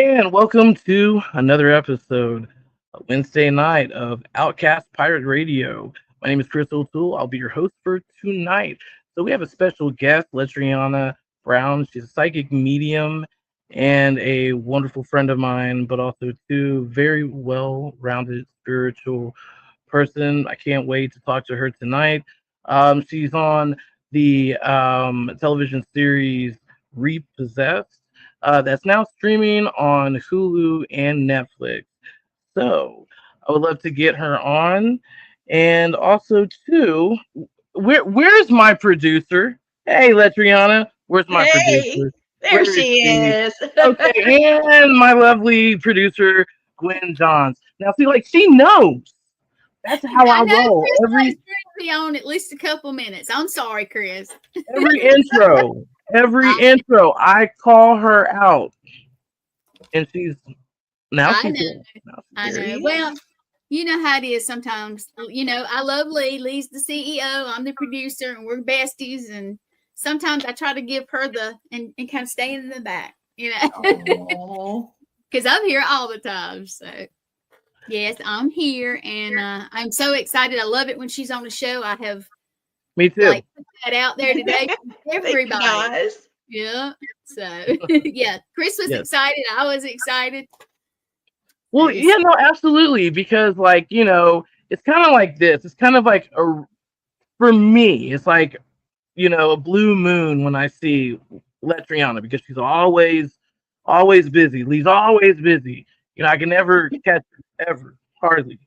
And welcome to another episode, Wednesday night of OutKast Pirate Radio. My name is Chris O'Toole. I'll be your host for tonight. So we have a special guest, Leitreanna Brown. She's a psychic medium and a wonderful friend of mine, but also too very well-rounded spiritual person. I can't wait to talk to her tonight. She's on the television series Repossessed that's now streaming on Hulu and Netflix. So I would love to get her on. And also, too, where's my producer? Hey, Letriana, where's my Hey, producer? there Where is she she? is. Okay, and my lovely producer, Gwen Johns. Now, see, like, she knows. That's how I I know roll. Chris Every likes to be on at least a couple minutes. I'm sorry, Chris. every intro, every I, intro, I call her out, and now I she's know. here. Now she's I here. know. Well, you know how it is sometimes. I love Lee. Lee's the CEO. I'm the producer, and we're besties. And sometimes I try to give her and kind of stay in the back, Oh, because I'm here all the time. So, yes, I'm here, and I'm so excited. I love it when she's on the show. I have Me too. put that out there today for thank you, everybody. guys. Yeah. So yeah, Chris was Yes. excited. I was excited. Well, yeah, no, absolutely. Because, like, it's kind of like this. It's kind of like for me, it's like, a blue moon when I see Letriana because she's always busy. Lee's always busy. I can never catch her, ever, hardly,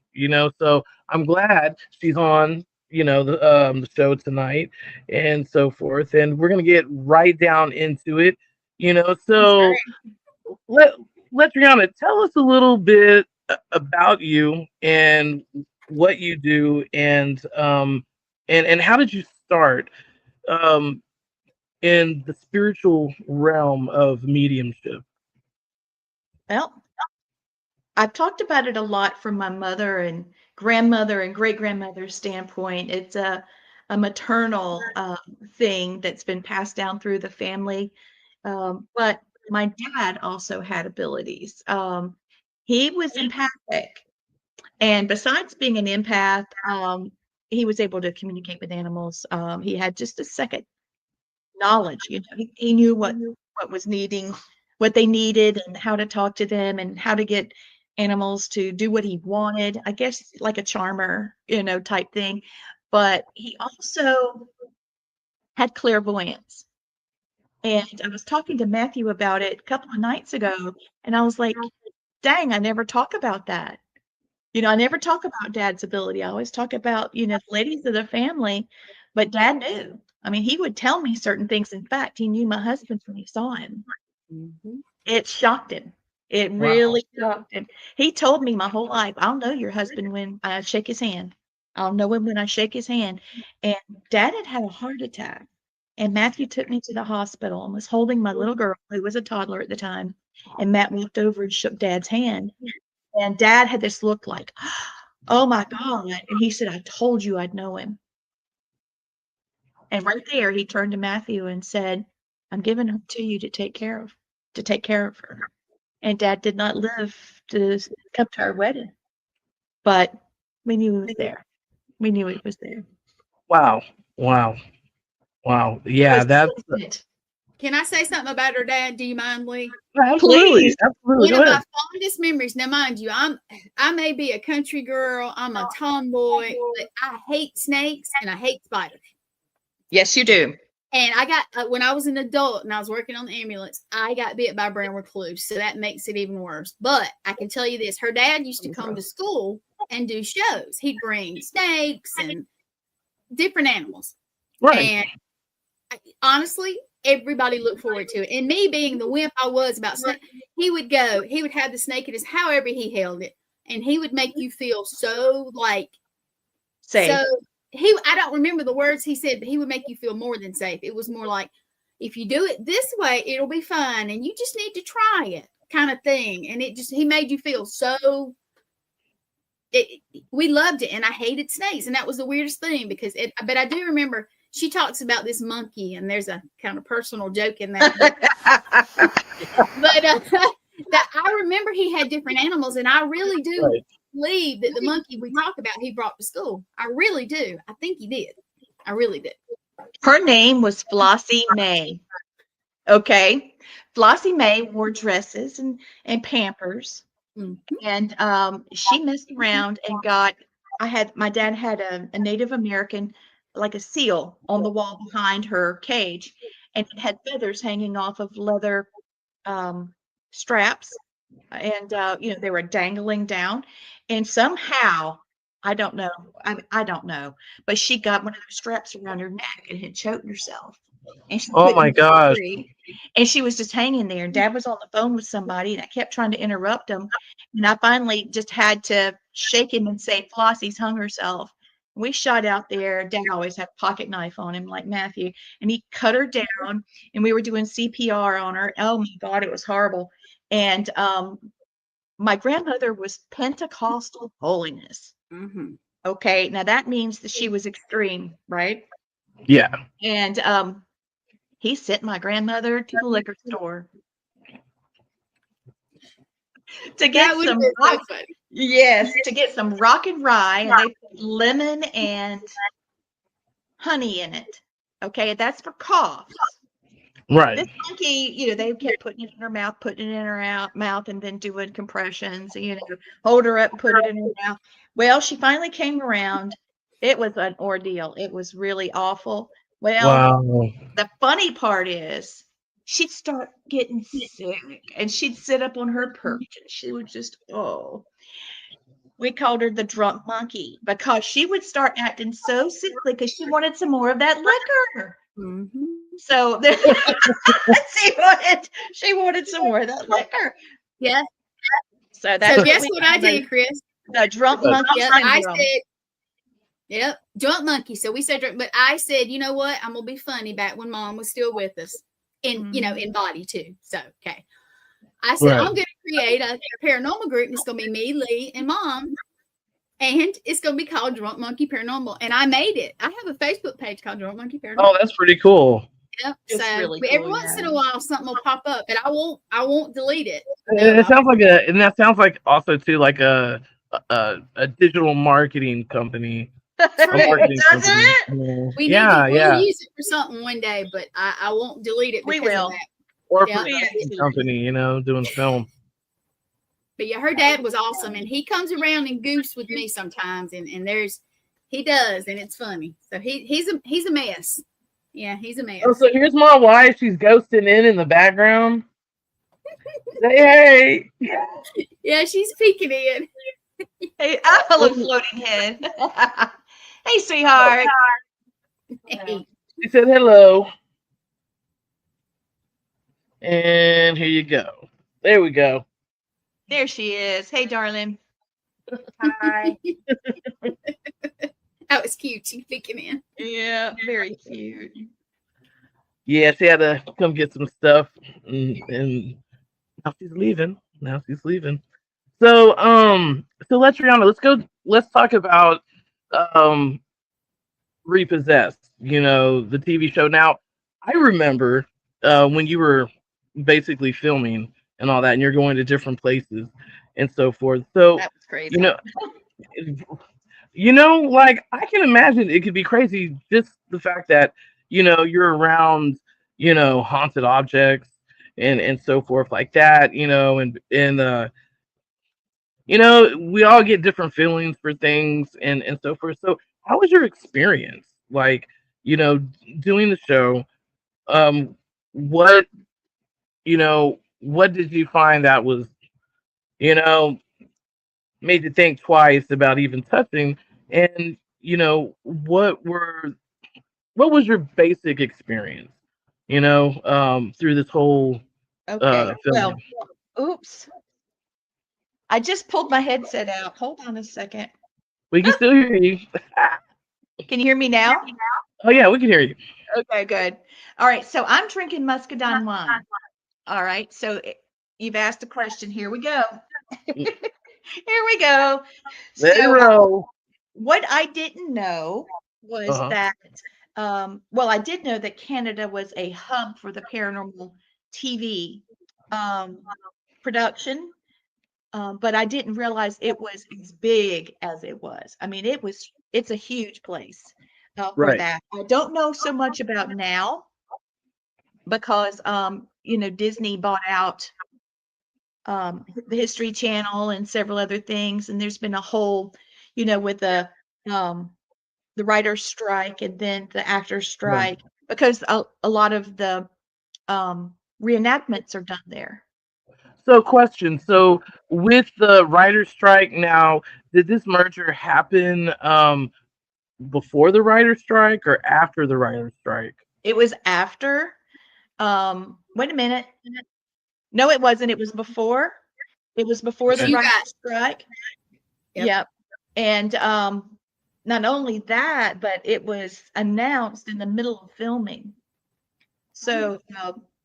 So I'm glad she's on, the show tonight and so forth. And we're going to get right down into it, So let Letriana, tell us a little bit about you and what you do, and how did you start um, in the spiritual realm of mediumship? Well, I've talked about it a lot from my mother and grandmother and great grandmother's standpoint. It's a maternal thing that's been passed down through the family. But my dad also had abilities. He was empathic. And besides being an empath, he was able to communicate with animals. He had just a second knowledge. He knew what was needing, what they needed, and how to talk to them, and how to get animals to do what he wanted. I guess like a charmer, type thing. But he also had clairvoyance. And I was talking to Matthew about it a couple of nights ago, and I was like, dang, I never talk about that. I never talk about dad's ability. I always talk about, the ladies of the family, but dad knew. I mean, he would tell me certain things. In fact, he knew my husband when he saw him. Mm-hmm. It shocked him. It Wow. really shocked him. He told me my whole life, I'll know your husband when I shake his hand. I'll know him when I shake his hand. And dad had a heart attack. And Matthew took me to the hospital and was holding my little girl, who was a toddler at the time. And Matt walked over and shook dad's hand. And dad had this look like, oh my God. And he said, I told you I'd know him. And right there, he turned to Matthew and said, I'm giving her to you to take care of her. And dad did not live to come to our wedding, but we knew he was there. We knew he was there. Wow. Wow. Wow. Yeah, that's It. Can I say something about her dad? Do you mind, Lee? absolutely. Please. Absolutely. One Go of ahead. my fondest memories. Now, mind you, I may be a country girl. I'm a tomboy, but I hate snakes and I hate spiders. Yes, you do. And I got when I was an adult and I was working on the ambulance, I got bit by a brown recluse, so that makes it even worse. But I can tell you this: her dad used to come to school and do shows. He'd bring snakes and different animals, Right. and honestly, everybody looked forward to it. And me being the wimp I was about snakes, he would have the snake in his, however he held it, and he would make you feel so like Safe. so. I don't remember the words he said, but he would make you feel more than safe. It was more like, if you do it this way, it'll be fine, and you just need to try it, kind of thing. And he made you feel so. We loved it, and I hated snakes, and that was the weirdest thing but I do remember she talks about this monkey, and there's a kind of personal joke in that. But that I remember he had different animals, and I really do Right. believe that the monkey we talk about he brought to school. I really do. I think he did. I really did. Her name was Flossie Mae. Okay. Flossie Mae wore dresses and Pampers. Mhm. And she messed around and got, my dad had a Native American, like a seal on the wall behind her cage, and it had feathers hanging off of leather straps. And, they were dangling down. And somehow, I don't know, I don't know, but she got one of those straps around her neck and had choked herself. And she Oh my couldn't get gosh. free. And she was just hanging there. And Dad was on the phone with somebody, and I kept trying to interrupt him. And I finally just had to shake him and say, Flossie's hung herself. We shot out there. Dad always had a pocket knife on him, like Matthew, and he cut her down. And we were doing CPR on her. Oh my God, it was horrible. And my grandmother was Pentecostal holiness. Mm-hmm. Okay, now that means that she was extreme, right? Yeah. And he sent my grandmother to the liquor store to get some rock, to get some rock and rye, and they put lemon and honey in it. Okay, that's for coughs. Right. This monkey, they kept putting it in her mouth, putting it in her mouth, and then doing compressions. Hold her up, and put it in her mouth. Well, she finally came around. It was an ordeal. It was really awful. Well, Wow. the funny part is she'd start getting sick, and she'd sit up on her perch, and she would just, we called her the drunk monkey, because she would start acting so sickly because she wanted some more of that liquor. Mm-hmm. So she wanted some more of that liquor. Yeah. So that's guess what I did, Chris? The drunk monkey. Yep, I said, yep, drunk monkey. So we said drunk, but I said, you know what? I'm gonna be funny back when Mom was still with us, in in body too. So okay, I said I'm gonna create a paranormal group. And it's gonna be me, Lee, and Mom, and it's gonna be called Drunk Monkey Paranormal. And I made it. I have a Facebook page called Drunk Monkey Paranormal. Oh, that's pretty cool. Yep. It's So really every cool, once in a while something will pop up, but I won't delete it. And it sounds like and that sounds like also too like a digital marketing company. We we'll use it for something one day, but I won't delete it. We will. Or for a company, doing film. But yeah, her dad was awesome, and he comes around and goofs with me sometimes, and he does, and it's funny. So he's a mess. Yeah, he's a mess. Oh, so here's my wife. She's ghosting in the background. Say hey. Yeah, she's peeking in. Hey, hello, floating head. Hey, sweetheart. Hey. She said hello. And here you go. There we go. There she is. Hey, darling. Hi. That was cute. She's peeking in. Yeah, very cute. Yeah, she had to come get some stuff, and now she's leaving. So, Leitreanna, let's talk about Repossessed, the TV show. Now, I remember when you were basically filming and all that, and you're going to different places and so forth. So, that was crazy. Like, I can imagine it could be crazy, just the fact that, you're around, haunted objects and so forth like that, we all get different feelings for things and so forth. So how was your experience? Like, doing the show, what, what did you find that was, made you think twice about even touching? And, what was your basic experience, through this whole Okay. film? Well, oops. I just pulled my headset out. Hold on a second. We can still hear you. Can you hear me now? Oh yeah, we can hear you. Okay, good. All right. So I'm drinking muscadine wine. All right. So you've asked a question. Here we go. Here we go. So, what I didn't know was that, I did know that Canada was a hub for the paranormal TV. production, but I didn't realize it was as big as it was. I mean, it's a huge place for Right. that. I don't know so much about now because Disney bought out the History Channel and several other things, and there's been a whole, with the writer's strike and then the actor's strike, because a lot of the reenactments are done there. So, question. So, with the writer's strike now, did this merger happen before the writer's strike or after the writer's strike? It was after. Wait a minute. No, it wasn't. It was before. It was before the Okay. writer's strike. Yep. Yep. And not only that, but it was announced in the middle of filming. So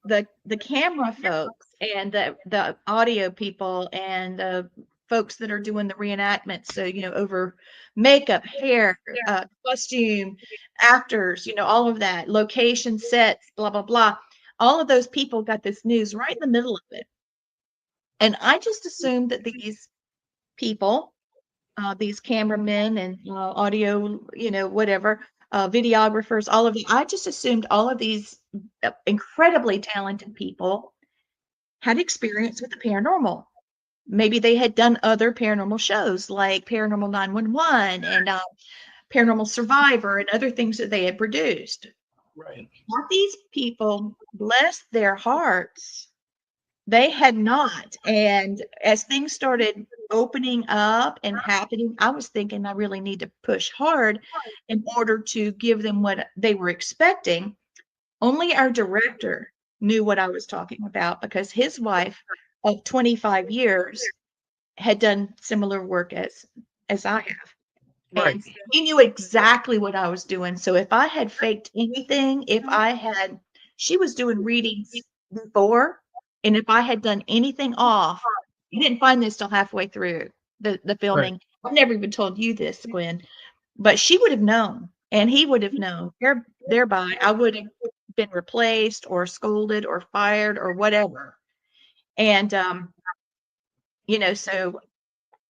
the camera folks and the audio people and the folks that are doing the reenactments, so over makeup, hair, costume, actors, all of that, location, sets, blah blah blah, all of those people got this news right in the middle of it. And I just assumed that these people, these cameramen and audio, whatever, videographers, all of them, I just assumed all of these incredibly talented people had experience with the paranormal. Maybe they had done other paranormal shows like Paranormal 911 and Paranormal Survivor and other things that they had produced. Right. But these people, bless their hearts, they had not. And as things started opening up and happening, I was thinking I really need to push hard in order to give them what they were expecting. Only our director knew what I was talking about because his wife of 25 years had done similar work as I have. Right. And he knew exactly what I was doing. So if I had faked anything, she was doing readings before, and if I had done anything off, you didn't find this till halfway through the filming. Right. I've never even told you this, Gwen, but she would have known, and he would have known. Thereby, I would have been replaced or scolded or fired or whatever. And so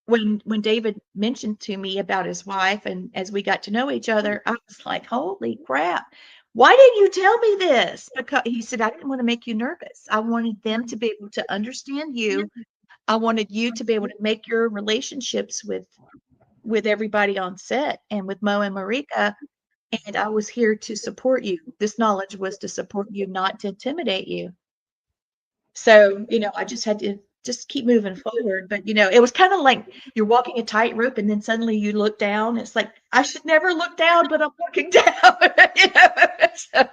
when David mentioned to me about his wife, and as we got to know each other, I was like, holy crap. Why didn't you tell me this? Because he said, I didn't want to make you nervous. I wanted them to be able to understand you. I wanted you to be able to make your relationships with everybody on set and with Mo and Marika. And I was here to support you. This knowledge was to support you, not to intimidate you. So, I just had to just keep moving forward. But, it was kind of like you're walking a tightrope and then suddenly you look down. It's like, I should never look down, but I'm looking down. So,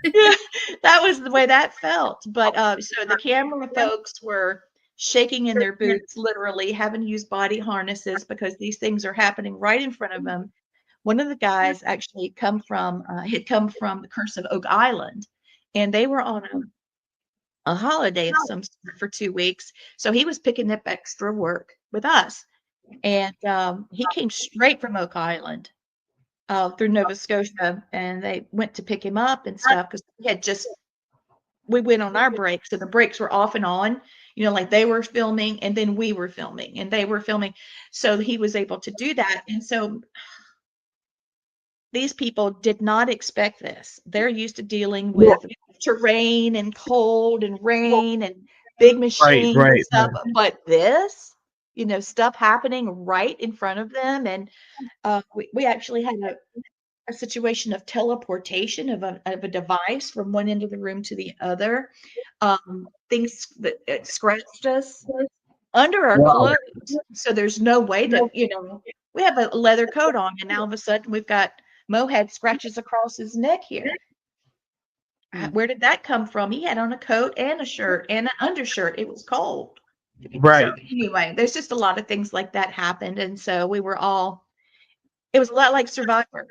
yeah, that was the way that felt. But so the camera folks were shaking in their boots, literally having to use body harnesses because these things are happening right in front of them. One of the guys actually had come from the Curse of Oak Island, and they were on a holiday of some sort for 2 weeks. So he was picking up extra work with us. And he came straight from Oak Island through Nova Scotia, and they went to pick him up and stuff because we went on our break. So the breaks were off and on, like they were filming and then we were filming and they were filming. So he was able to do that. And so these people did not expect this. They're used to dealing with terrain and cold and rain and big machines and stuff. But this, stuff happening right in front of them. And we actually had a situation of teleportation of a device from one end of the room to the other. Things that scratched us under our clothes. So there's no way that, we have a leather coat on, and now all of a sudden we've got Mo had scratches across his neck here. Where did that come from? He had on a coat and a shirt and an undershirt. It was cold. Right. So anyway, there's just a lot of things like that happened. And so it was a lot like Survivor.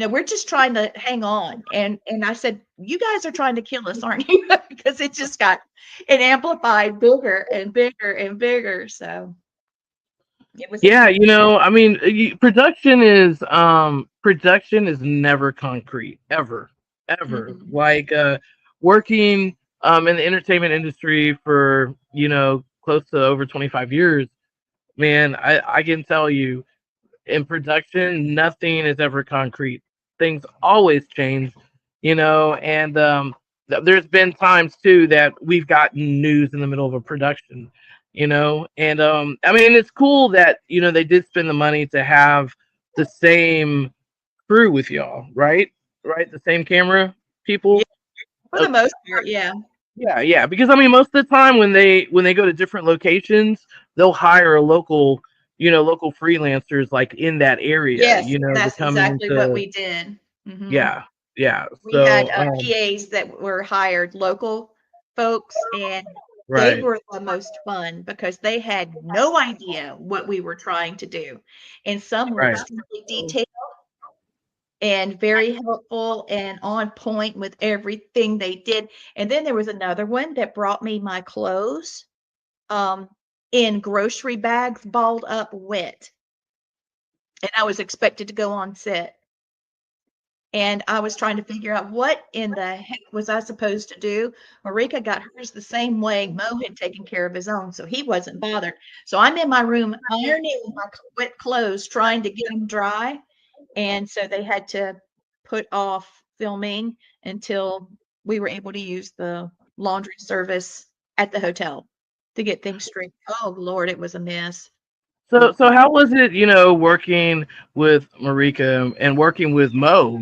We're just trying to hang on. And I said, you guys are trying to kill us, aren't you? Because it just got amplified bigger and bigger and bigger. So it was. Yeah, I mean, production is never concrete, ever. Mm-hmm. Like working in the entertainment industry for close to over 25 years, man, I can tell you, in production, nothing is ever concrete. Things always change, and there's been times too that we've gotten news in the middle of a production, and I mean, it's cool that they did spend the money to have the same crew with y'all, right? Right, the same camera people. Yeah, for the most part, yeah. Yeah, because I mean, most of the time when they go to different locations, they'll hire a local freelancers like in that area, Yes, to that's come exactly what into. we did. Hmm. Yeah, yeah. We had So, PAs that were hired, local folks, and they right, were the most fun because they had no idea what we were trying to do. And some were right. extremely detailed and very helpful and on point with everything they did. And then there was another one that brought me my clothes um, in grocery bags, balled up wet. And I was expected to go on set. And I was trying to figure out what in the heck was I supposed to do. Marika got hers the same way. Mo had taken care of his own, so he wasn't bothered. So I'm in my room ironing my wet clothes, trying to get them dry. And so they had to put off filming until we were able to use the laundry service at the hotel to get things straight. Oh, Lord, it was a mess. So how was it, working with Marika and working with Mo,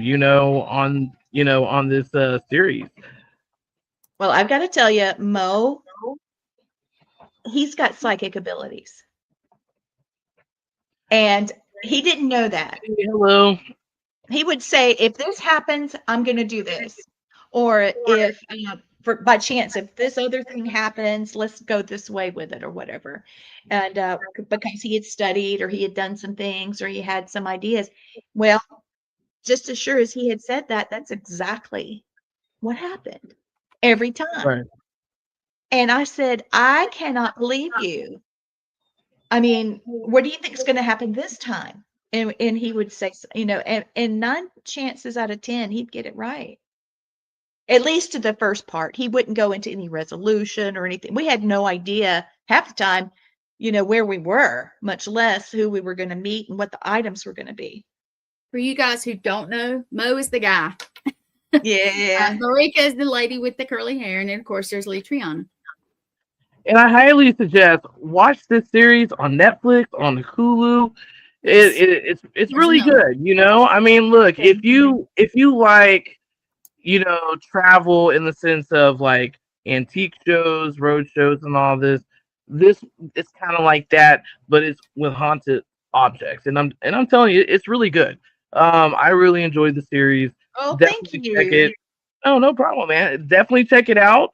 on this series? Well, I've got to tell you, Mo, he's got psychic abilities. And he didn't know that. Hello. He would say, if this happens, I'm going to do this. Or if, by chance, if this other thing happens, let's go this way with it or whatever. And because he had studied or he had done some things or he had some ideas. Well, just as sure as he had said that, that's exactly what happened every time. Right. And I said, I cannot believe you. I mean, what do you think is going to happen this time? And he would say, and 9 chances out of 10, he'd get it right. At least to the first part. He wouldn't go into any resolution or anything. We had no idea half the time, where we were, much less who we were going to meet and what the items were going to be. For you guys who don't know, Mo is the guy. Yeah. Marika is the lady with the curly hair. And then, of course, there's Leitreanna. And I highly suggest watch this series on Netflix, on Hulu. It's really good. I mean, look, if you like, travel in the sense of like antique shows, road shows, and all this it's kind of like that, but it's with haunted objects. And I'm telling you, it's really good. I really enjoyed the series. Oh, thank Definitely check you. it. Oh, no problem, man. Definitely check it out.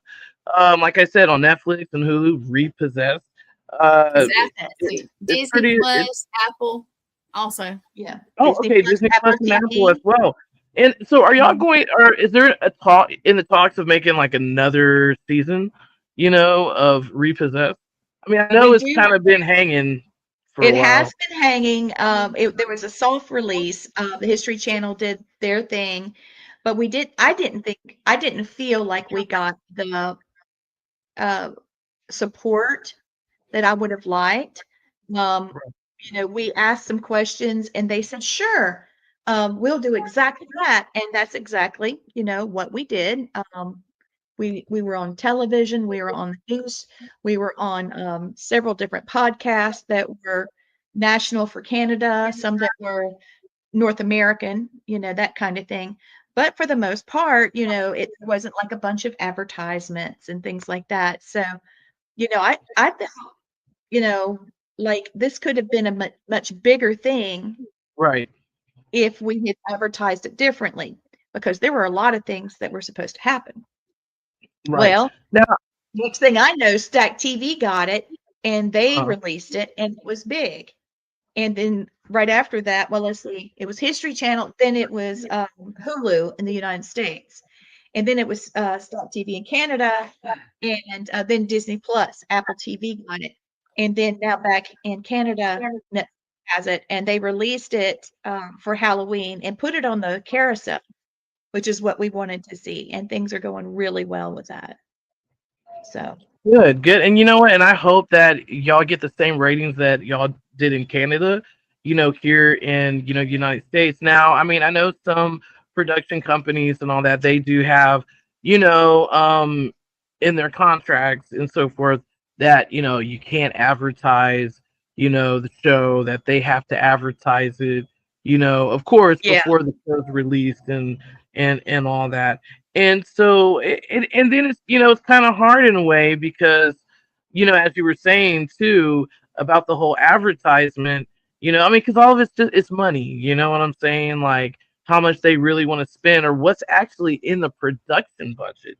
Like I said, on Netflix and Hulu, Repossessed. It's Disney pretty. Plus, Apple, also. Yeah. Oh, Disney okay, Plus, Disney Apple Plus and Apple as TV. well. And so, are y'all Mhm. going? Or is there a talk in the talks of making like another season? Of Repossessed. I mean, I know We it's do. kind of been hanging for a It while. has been hanging. There was a soft release. The History Channel did their thing, but I didn't feel like we got the uh, support that I would have liked. Um, we asked some questions and they said, sure, we'll do exactly that. And that's exactly, what we did. We were on television, we were on the news, we were on several different podcasts that were national for Canada, some that were North American, that kind of thing. But for the most part, it wasn't like a bunch of advertisements and things like that. So, I felt, like this could have been a much bigger thing Right, if we had advertised it differently, because there were a lot of things that were supposed to happen. right. Well, Now, next thing I know, Stack TV got it and they uh, released it and it was big. And then right after that, well, let's see, it was History Channel, then it was Hulu in the United States. And then it was Stack TV in Canada, and then Disney Plus, Apple TV got it. And then now back in Canada, Netflix has it, and they released it for Halloween and put it on the carousel, which is what we wanted to see. And things are going really well with that. So Good, good. And you know what? And I hope that y'all get the same ratings that y'all did in Canada, here in, United States. Now, I mean, I know some production companies and all that, they do have, you know, in their contracts and so forth that, you can't advertise, the show, that they have to advertise it, of course, Yeah. before the show's released and all that. And so and then it's it's kind of hard in a way because as you were saying too about the whole advertisement, I mean, because all of it's just it's money, you know what I'm saying, like how much they really want to spend or what's actually in the production budget,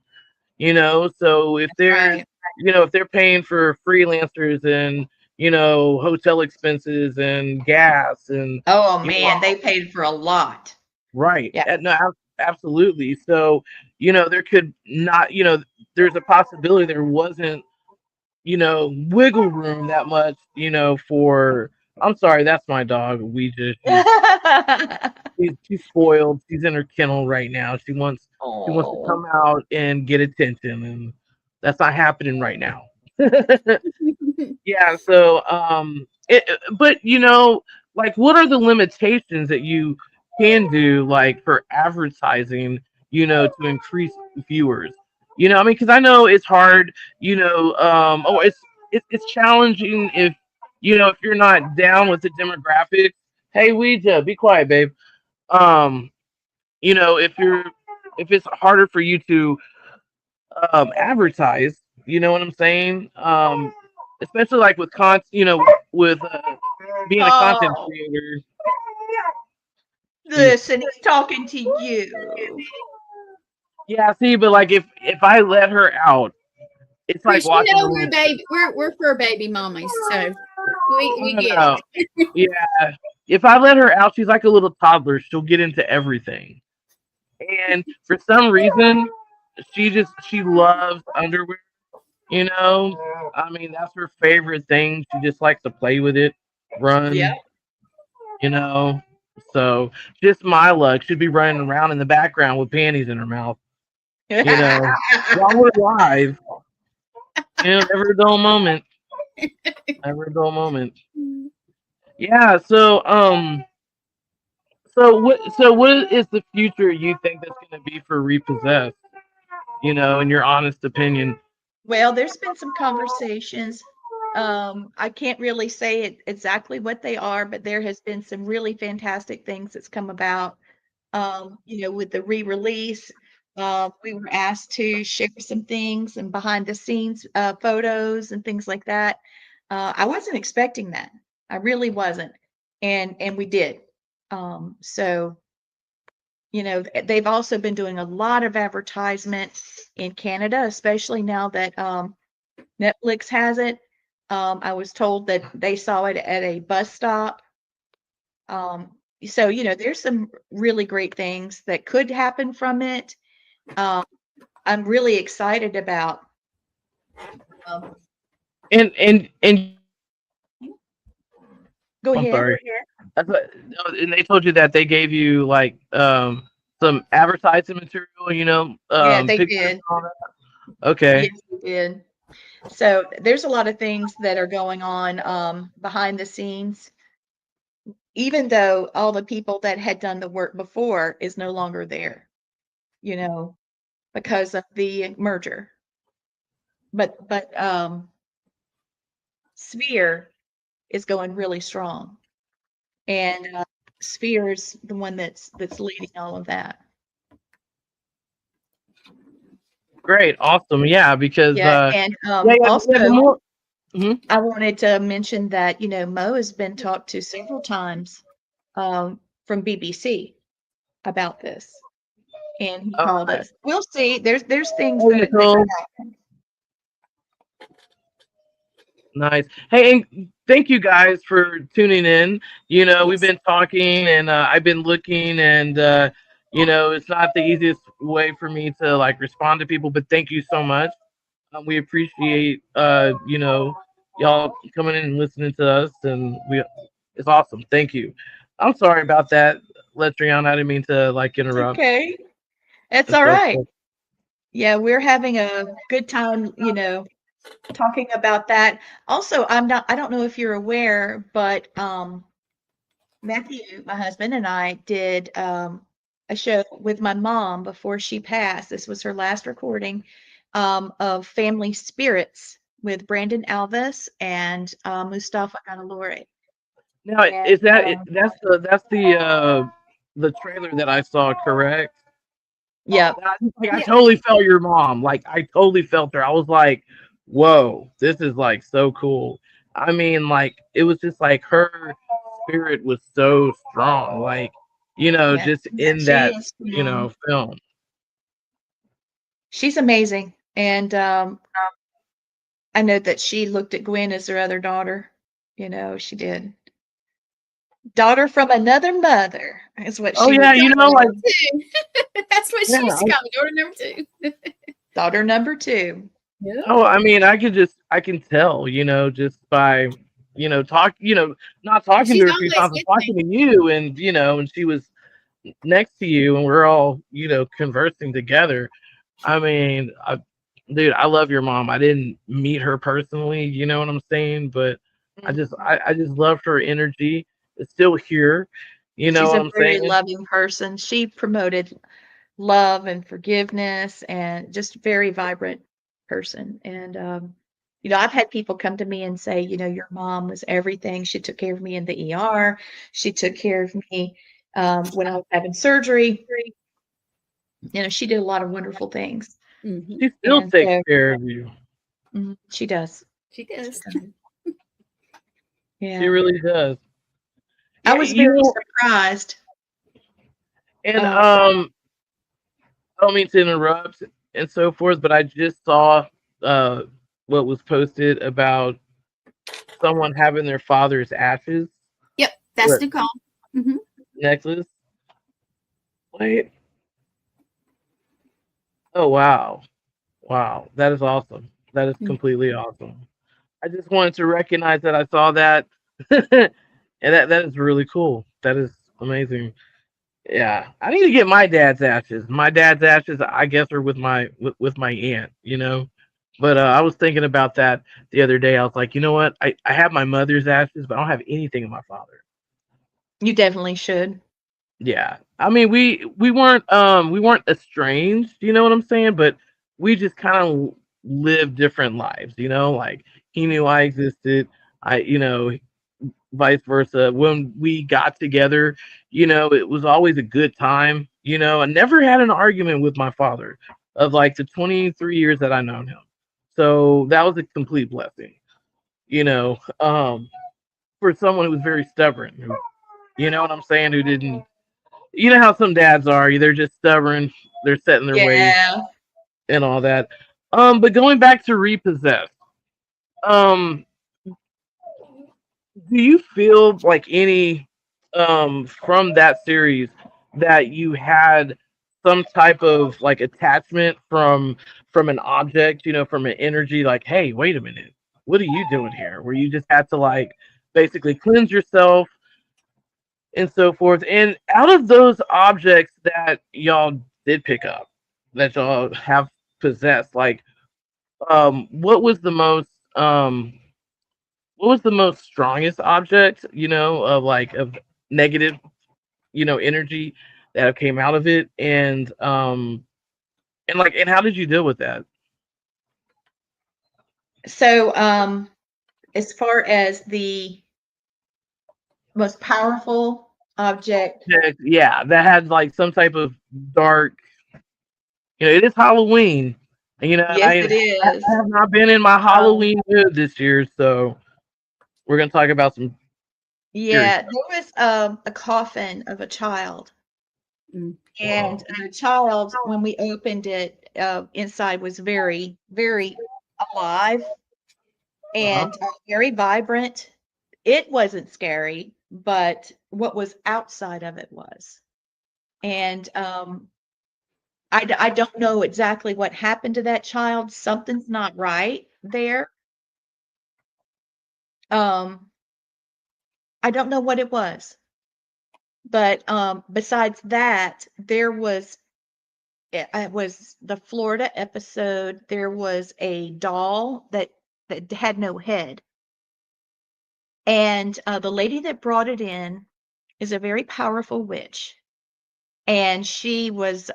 so Right. if they're paying for freelancers and hotel expenses and gas and Oh you know man, they paid for a lot. right. Yeah. No, absolutely. So, there could not, there's a possibility there wasn't, wiggle room that much, for. I'm sorry, that's my dog. She's spoiled. She's in her kennel right now. She wants to Oh. come out and get attention, and that's not happening right now. Yeah, so but like what are the limitations that you can do like for advertising, to increase viewers? I mean, because I know it's hard, it's challenging if if you're not down with the demographics. Hey, Ouija, be quiet, babe. Um, if it's harder for you to advertise. You know what I'm saying? Especially like with with being a content Oh, creator. She's listen, he's talking to you. yeah. See, but like if I let her out, it's like Chris, watching a we're little. baby, we're fur baby mommies, so we No, get no. it. Yeah. If I let her out, she's like a little toddler. She'll get into everything, and for some reason, she loves underwear. I mean, that's her favorite thing. She just likes to play with it, Yeah. run, you know. So just my luck. She'd be running around in the background with panties in her mouth, you know. While we're live, never a dull moment. Never a dull moment. Yeah. So what is the future you think that's going to be for Repossessed? In your honest opinion. Well, there's been some conversations. I can't really say exactly what they are, but there has been some really fantastic things that's come about. With the re-release, we were asked to share some things and behind the scenes photos and things like that. I wasn't expecting that. I really wasn't, and we did. So they've also been doing a lot of advertisement in Canada, especially now that Netflix has it. I was told that they saw it at a bus stop. So there's some really great things that could happen from it. I'm really excited about. Um, And Go I'm ahead. sorry. And they told you that they gave you like some advertising material, Yeah, they pictures and did. all that. Okay. Yes, they did. So there's a lot of things that are going on behind the scenes, even though all the people that had done the work before is no longer there, you know, because of the merger. But Sphere is going really strong, and Sphere is the one that's leading all of that. Great. Awesome. Yeah, because Yeah, and yeah, the also more Mhm. I wanted to mention that Mo has been talked to several times from BBC about this, and he All called right. us. We'll see. There's things Hey that Nicole. Nice. Hey, and thank you guys for tuning in. We've Yes. been talking and I've been looking and it's not the easiest way for me to like respond to people, but thank you so much. We appreciate y'all coming in and listening to us and it's awesome. Thank you. I'm sorry about that, Letriana. I didn't mean to like It's interrupt okay. It's and all so right. forth. Yeah, we're having a good time, talking about that. Also, I don't know if you're aware, but Matthew, my husband, and I did a show with my mom before she passed. This was her last recording of Family Spirits with Brandon Alvis and Mustafa Ganalore. Now, And is that that's the trailer that I saw, correct? yeah, Like, I Yeah. totally felt your mom. Like, I totally felt her. I was like, whoa, this is like so cool. I mean, like, it was just like her spirit was so strong. Like, yeah, just in she that, is. film. She's amazing. And I know that she looked at Gwen as her other daughter. She did. Daughter from another mother is what Oh she yeah, would say. like, Two. That's what yeah. she used to call me, daughter number two. Daughter number 2. Yeah. Oh, I mean, I can tell, just by, talk, not talking to She's her a few always times, but with talking me. to you, and and she was next to you, and we're all, conversing together. I mean, dude, I love your mom. I didn't meet her personally, you know what I'm saying, but I just loved her energy. It's still here, you know She's what a I'm very saying? loving person. She promoted love and forgiveness and just very vibrant person. And I've had people come to me and say, your mom was everything. She took care of me in the ER. She took care of me when I was having surgery. She did a lot of wonderful things. Mm-hmm. She still And takes so care of you. she does. She does. She Yeah. really does. I Yeah, was very surprised. and I don't mean to interrupt and so forth, but I just saw uh what was posted about someone having their father's ashes Yep, that's what Nicole. Mm-hmm. necklace. Wait. Oh wow. Wow. That is awesome. That is completely awesome. I just wanted to recognize that I saw that. And that is really cool. That is amazing. Yeah. I need to get my dad's ashes. My dad's ashes, I guess, are with my aunt, But I was thinking about that the other day. I was like, you know what? I have my mother's ashes, but I don't have anything of my father. You definitely should. Yeah. I mean, we weren't estranged, you know what I'm saying? But we just kind of lived different lives, like he knew I existed. Vice versa. When we got together, it was always a good time. I never had an argument with my father of like the 23 years that I known him. So that was a complete blessing, for someone who was very stubborn, you know what I'm saying, who didn't, how some dads are, they're just stubborn, they're set in their ways Yeah. and all that. But going back to Repossessed, um, do you feel like any from that series that you had some type of like attachment from an object, from an energy, like, hey, wait a minute, what are you doing here? Where you just had to like basically cleanse yourself and so forth. And out of those objects that y'all did pick up, that y'all have possessed, like, what was the most strongest object, of like of negative, energy that have came out of it, and how did you deal with that? So, as far as the most powerful object, Yeah, that had like some type of dark, it is Halloween, and yes, I it is. have not been in my Um, Halloween mood this year, so we're gonna talk about some scary yeah, stuff. there was a coffin of a child, Mm. and the child, when we opened it, inside was very, very alive Uh-huh. and very vibrant. It wasn't scary, but what was outside of it was. And I don't know exactly what happened to that child. Something's not right there. Um, I don't know what it was. But besides that, there was it was the Florida episode. There was a doll that had no head, and the lady that brought it in is a very powerful witch, and she was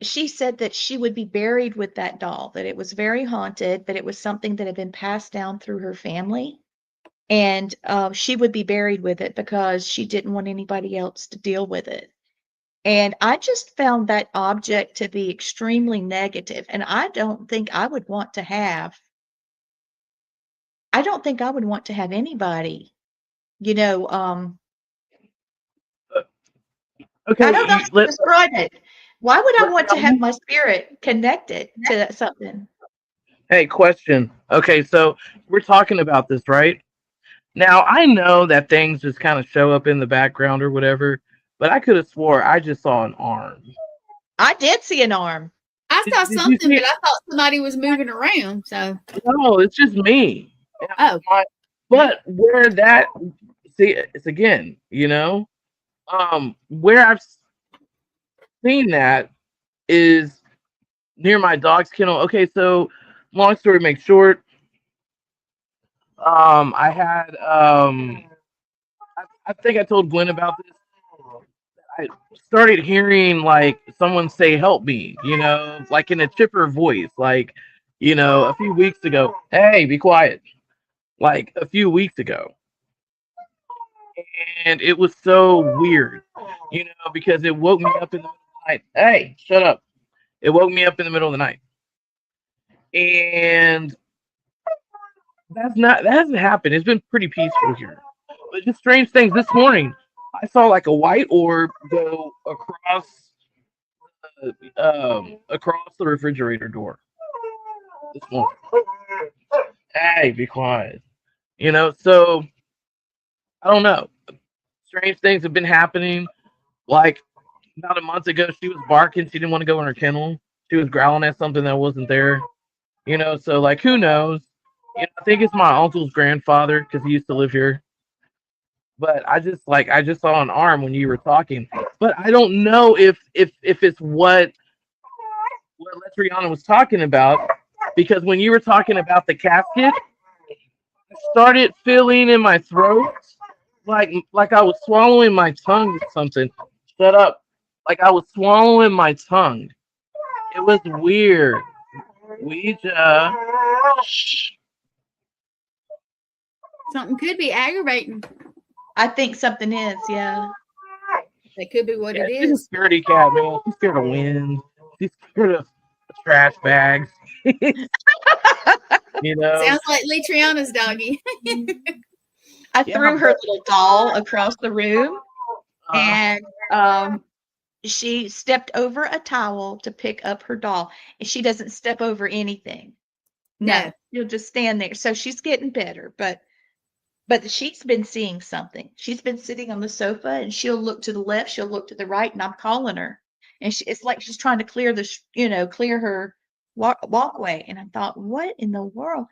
she said that she would be buried with that doll, that it was very haunted, that it was something that had been passed down through her family, and she would be buried with it because she didn't want anybody else to deal with it. And I just found that object to be extremely negative, and I don't think I would want to have anybody, you know, Okay, I don't know how to describe it. Why would I want to have me. my spirit connected to something? Hey, question. Okay, so we're talking about this, right? Now, I know that things just kind of show up in the background or whatever, but I could have swore I just saw an arm. I did see an arm. I saw Did you something, see but it? I thought somebody was moving around. So, No, it's just me. oh, But where that, see, it's again, where I've seen that is near my dog's kennel. Okay, so long story make short, I had I think I told Gwen about this. I started hearing like someone say help me, like in a chipper voice, like, a few weeks ago. Hey, be quiet. Like a few weeks ago. And it was so weird, because it woke me up in the middle of the night. Hey, shut up. It woke me up in the middle of the night. And that hasn't happened. It's been pretty peaceful here. But just strange things. This morning, I saw like a white orb go across the refrigerator door this morning. Hey, be quiet. So I don't know. Strange things have been happening. Like about a month ago, she was barking. She didn't want to go in her kennel. She was growling at something that wasn't there. So like, who knows? I think it's my uncle's grandfather because he used to live here. But I just saw an arm when you were talking. But I don't know if it's what Leitreanna was talking about, because when you were talking about the casket, I started feeling in my throat like I was swallowing my tongue or something. Shut up. Like I was swallowing my tongue. It was weird. Ouija. Shh. something could be aggravating. I think something is, yeah. That could be what it She's a is. scaredy cat, man. She's scared of wind. She's scared of trash bags. Sounds like Leitreanna's doggy. I Yeah, threw her little doll across the room, and she stepped over a towel to pick up her doll, and she doesn't step over anything. No, she'll just stand there. So she's getting better, but she's been seeing something. She's been sitting on the sofa, and she'll look to the left, she'll look to the right, and I'm calling her, and it's like she's trying to clear clear her walkway. And I thought, what in the world?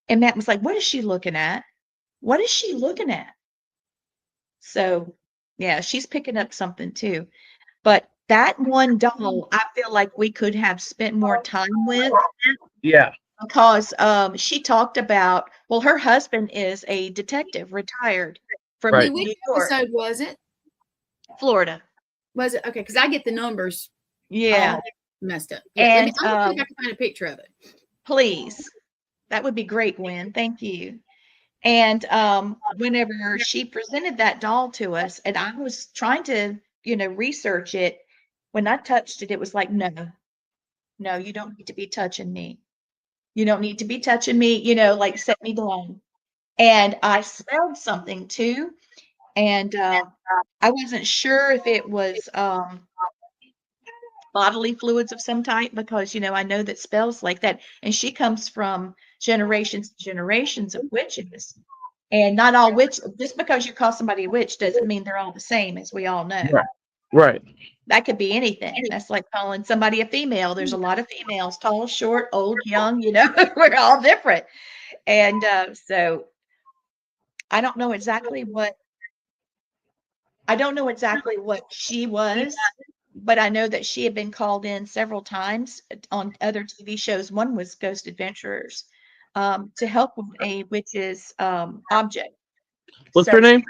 And Matt was like, what is she looking at? What is she looking at? So, yeah, she's picking up something too. But that one doll, I feel like we could have spent more time with. Yeah. Because she talked about, well, her husband is a detective, retired from Right. New Which York, episode was it? Florida. Was it? Okay, because I get the numbers Yeah. messed up. Yeah, And I'm going to see if I can find a picture of it. please, that would be great, Gwen. Thank you. And whenever she presented that doll to us, and I was trying to, research it, when I touched it, it was like, no, you don't need to be touching me. You don't need to be touching me, like set me down. And I smelled something too. And I wasn't sure if it was bodily fluids of some type, because, I know that spells like that. And she comes from generations and generations of witches. And not all witch, just because you call somebody a witch doesn't mean they're all the same, as we all know. Right. That could be anything. That's like calling somebody a female. There's a lot of females, tall, short, old, young, we're all different. And so I don't know exactly what I don't know exactly what she was, but I know that she had been called in several times on other TV shows. One was Ghost Adventurers, to help with a witch's object. What's So her name?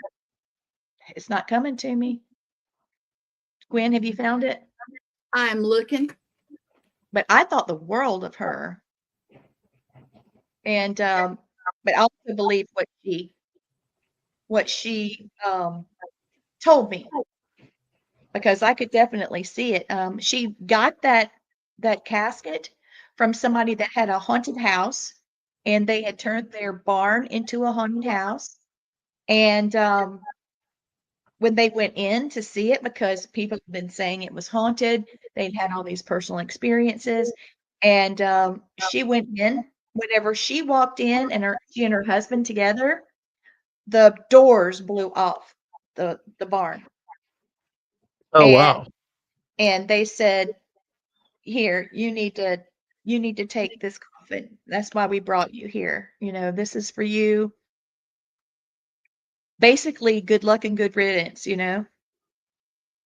it's not coming to me. Gwen, have you found it? I'm looking. But I thought the world of her. And but I also believe what she told me, because I could definitely see it. She got that casket from somebody that had a haunted house, and they had turned their barn into a haunted house. And when they went in to see it, because people have been saying it was haunted, they'd had all these personal experiences, and she went in. Whenever she walked in, and she and her husband together, the doors blew off the barn. Oh, wow. And they said, "Here, you need to take this coffin. That's why we brought you here. This is for you." Basically, good luck and good riddance,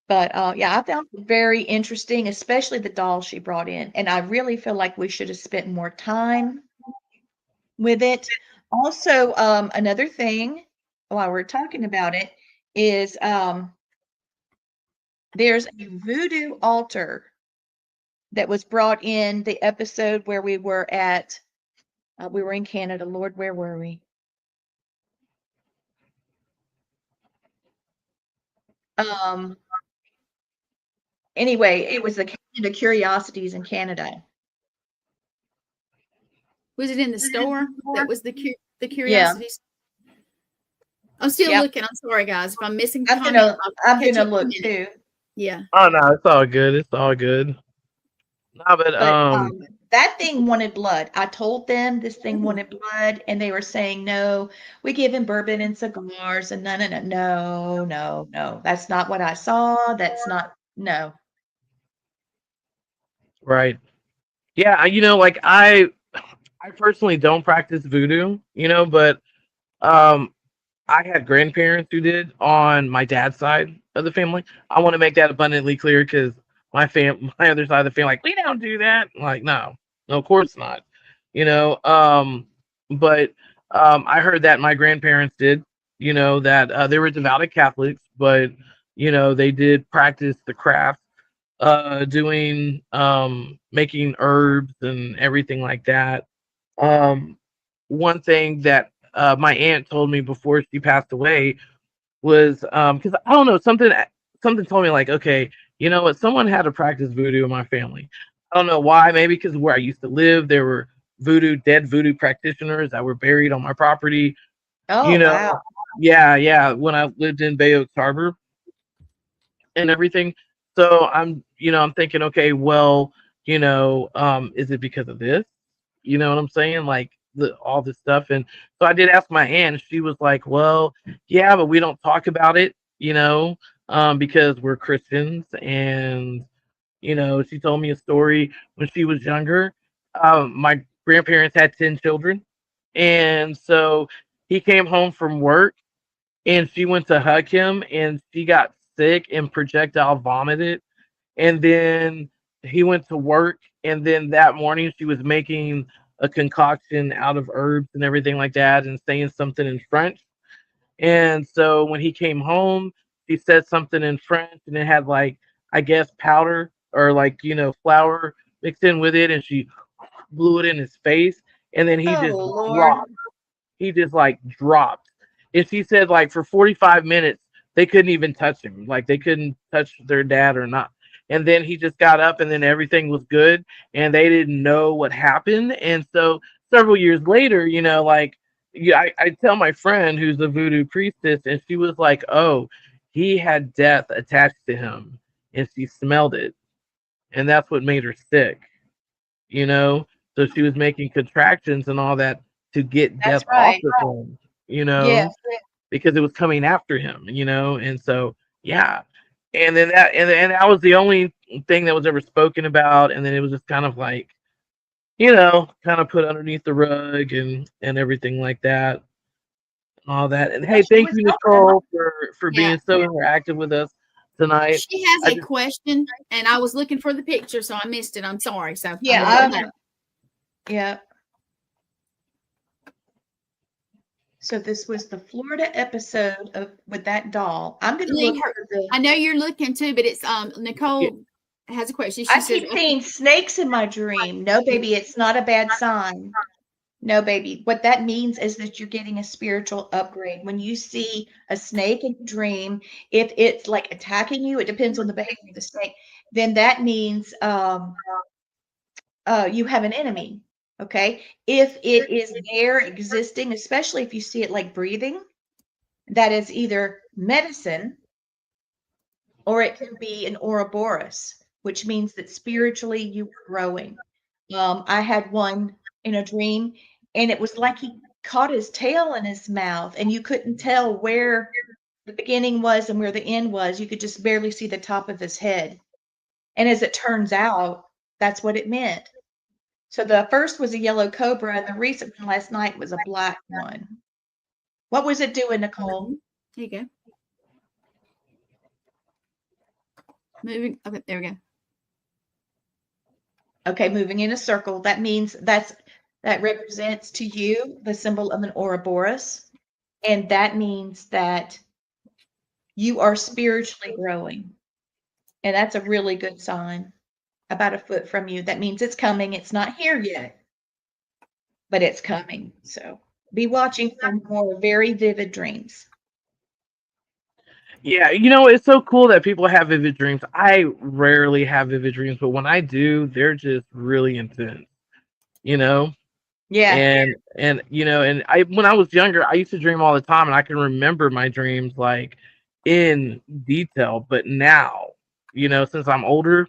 But yeah, I found it very interesting, especially the doll she brought in. And I really feel like we should have spent more time with it. Also, another thing while we're talking about it is there's a voodoo altar that was brought in the episode where we were in Canada. Lord, where were we? Anyway, it was the Canada Curiosities in Canada. Was it in the store? That was the curiosities. Yeah. I'm still looking. I'm sorry, guys. If I'm missing, I'm gonna look too. Yeah. Oh no, it's all good. It's all good. No, but that thing wanted blood. I told them this thing wanted blood, and they were saying, "No, we give him bourbon and cigars." And no. That's not what I saw. That's not no. Right. Yeah, like I personally don't practice voodoo, but I had grandparents who did on my dad's side of the family. I want to make that abundantly clear because my other side of the family, like, we don't do that. Like, no, of course not. But I heard that my grandparents did. That they were devout Catholics, but they did practice the craft, doing making herbs and everything like that. One thing that my aunt told me before she passed away was because I don't know, something told me, like, okay, you know what, someone had to practice voodoo in my family. I don't know why. Maybe because where I used to live, there were dead voodoo practitioners that were buried on my property. Oh, wow. Yeah, when I lived in Bay Oaks Harbor and everything. So I'm thinking, okay, well, is it because of this? You know what I'm saying? Like all this stuff. And so I did ask my aunt. She was like, well, yeah, but we don't talk about it, because we're Christians. And, she told me a story when she was younger. My grandparents had 10 children. And so he came home from work and she went to hug him and she got sick and projectile vomited. And then he went to work, and then that morning she was making a concoction out of herbs and everything like that and saying something in French. And so when he came home, she said something in French and it had, like, I guess powder or, like, flour mixed in with it, and she blew it in his face, and then he just dropped. He just, like, dropped. And she said, like, for 45 minutes they couldn't even touch him. Like, they couldn't touch their dad or not. And then he just got up and then everything was good and they didn't know what happened. And so several years later, like, yeah, I tell my friend who's a voodoo priestess, and she was like, oh, he had death attached to him and she smelled it. And that's what made her sick, you know? So she was making contractions and all that to get death off of him, Yes. because it was coming after him, and so yeah. And then that was the only thing that was ever spoken about, and then it was just kind of like, kind of put underneath the rug and everything like that. all that. And Yeah, hey, she thank was you, helping. Nicole, for Yeah. being so interactive with us tonight. She has I a just, question, and I was looking for the picture, so I missed it. I'm sorry. So Yeah, I'm going back. yeah. So this was the Florida episode of with that doll. I'm going to Lee, look for the. I know you're looking too, but it's Nicole Yeah. has a question. I She says, keep seeing snakes in my dream. No, baby, it's not a bad sign. No, baby. What that means is that you're getting a spiritual upgrade. When you see a snake in a dream, if it's like attacking you, it depends on the behavior of the snake, then that means you have an enemy. Okay. If it is there existing, especially if you see it like breathing, that is either medicine or it can be an Ouroboros, which means that spiritually you are growing. I had one in a dream, and it was like he caught his tail in his mouth, and you couldn't tell where the beginning was and where the end was. You could just barely see the top of his head. And as it turns out, that's what it meant. So the first was a yellow cobra, and the recent one last night was a black one. What was it doing, Nicole? There you go. Moving. Okay, there we go. Okay, moving in a circle. That means that represents to you the symbol of an Ouroboros. And that means that you are spiritually growing. And that's a really good sign. About a foot from you. That means it's coming. It's not here yet, but it's coming. So be watching for more very vivid dreams. yeah, it's so cool that people have vivid dreams. I rarely have vivid dreams, but when I do, they're just really intense. You know, Yeah. and I when I was younger, I used to dream all the time, and I can remember my dreams like in detail. But now, since I'm older,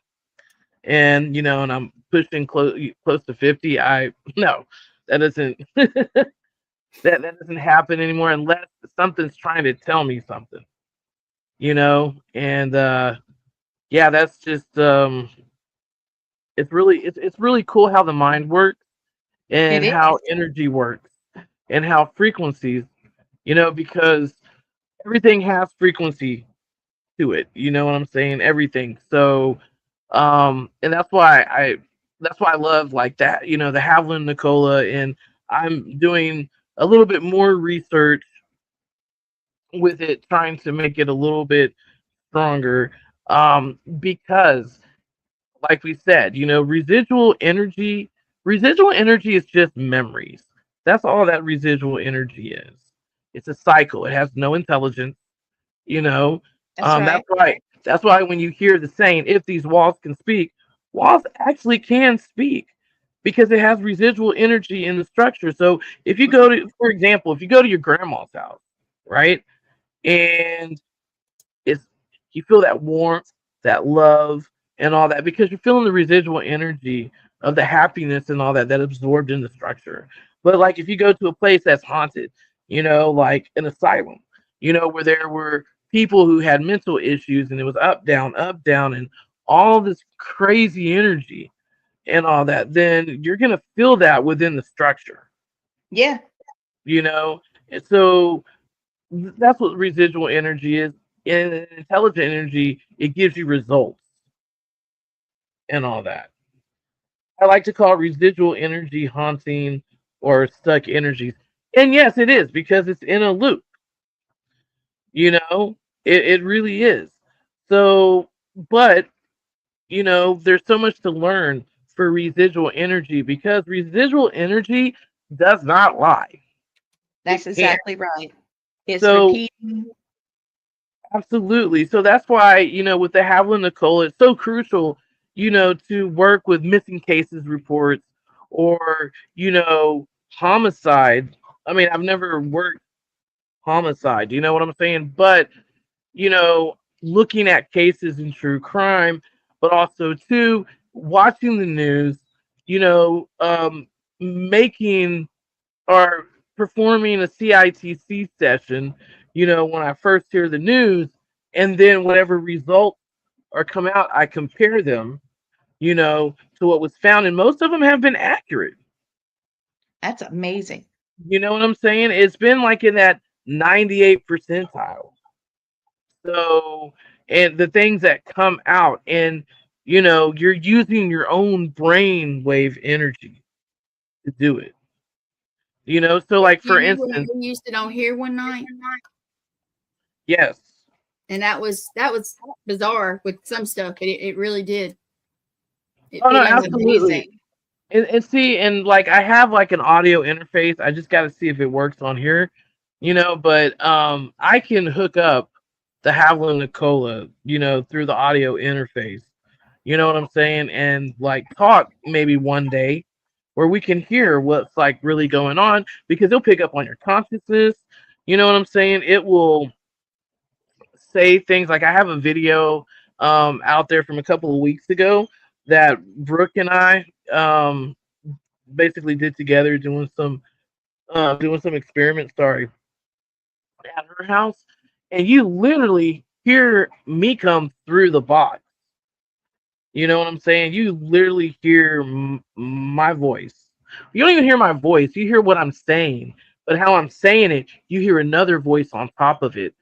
and I'm pushing close to 50, I no, that doesn't that doesn't happen anymore unless something's trying to tell me something, and yeah, that's just it's really cool how the mind works It and is. how energy works and how frequencies, because everything has frequency to it. You know what I'm saying? Everything. So, and that's why I love like that. The Haviland Nicola, and I'm doing a little bit more research with it, trying to make it a little bit stronger. Because, like we said, residual energy is just memories. That's all that residual energy is. It's a cycle. It has no intelligence. You know, That's right. that's why when you hear the saying, "If these walls can speak," walls actually can speak because it has residual energy in the structure. So if you go to, for example, if you go to your grandma's house, right, and it's you feel that warmth, that love, and all that because you're feeling the residual energy of the happiness and all that absorbed in the structure. But like if you go to a place that's haunted, like an asylum, where there were people who had mental issues and it was up, down, and all this crazy energy and all that, then you're gonna feel that within the structure, Yeah. you know. And so that's what residual energy is. In intelligent energy, it gives you results and all that. I like to call it residual energy haunting or stuck energies. And yes, it is because it's in a loop, you know, it really is. So, but, there's so much to learn for residual energy because residual energy does not lie. It That's can't. exactly right. It's So, repeating. absolutely. So that's why, with the Haviland Nicole, it's so crucial, to work with missing cases reports or, homicide. I mean, I've never worked homicide, you know what I'm saying? But, you know, looking at cases in true crime, but also, too, watching the news, making or performing a CITC session, when I first hear the news, and then whatever results are come out, I compare them, to what was found, and most of them have been accurate. That's amazing. You know what I'm saying? It's been like in that 98 percentile. So, and the things that come out, and you're using your own brain wave energy to do it. So like You for knew when instance, we used it on here one night, yes. and that was bizarre with some stuff. It really did. Oh no, Sounds absolutely. amazing. And see, and like I have like an audio interface. I just got to see if it works on here, But I can hook up the Havlin Nicola, through the audio interface. You know what I'm saying? And like talk maybe one day where we can hear what's like really going on because it'll pick up on your consciousness. You know what I'm saying? It will say things like I have a video out there from a couple of weeks ago that Brooke and I basically did together doing some experiments, sorry, at her house, and you literally hear me come through the box. You know what I'm saying? You literally hear my voice. You don't even hear my voice. You hear what I'm saying, but how I'm saying it, you hear another voice on top of it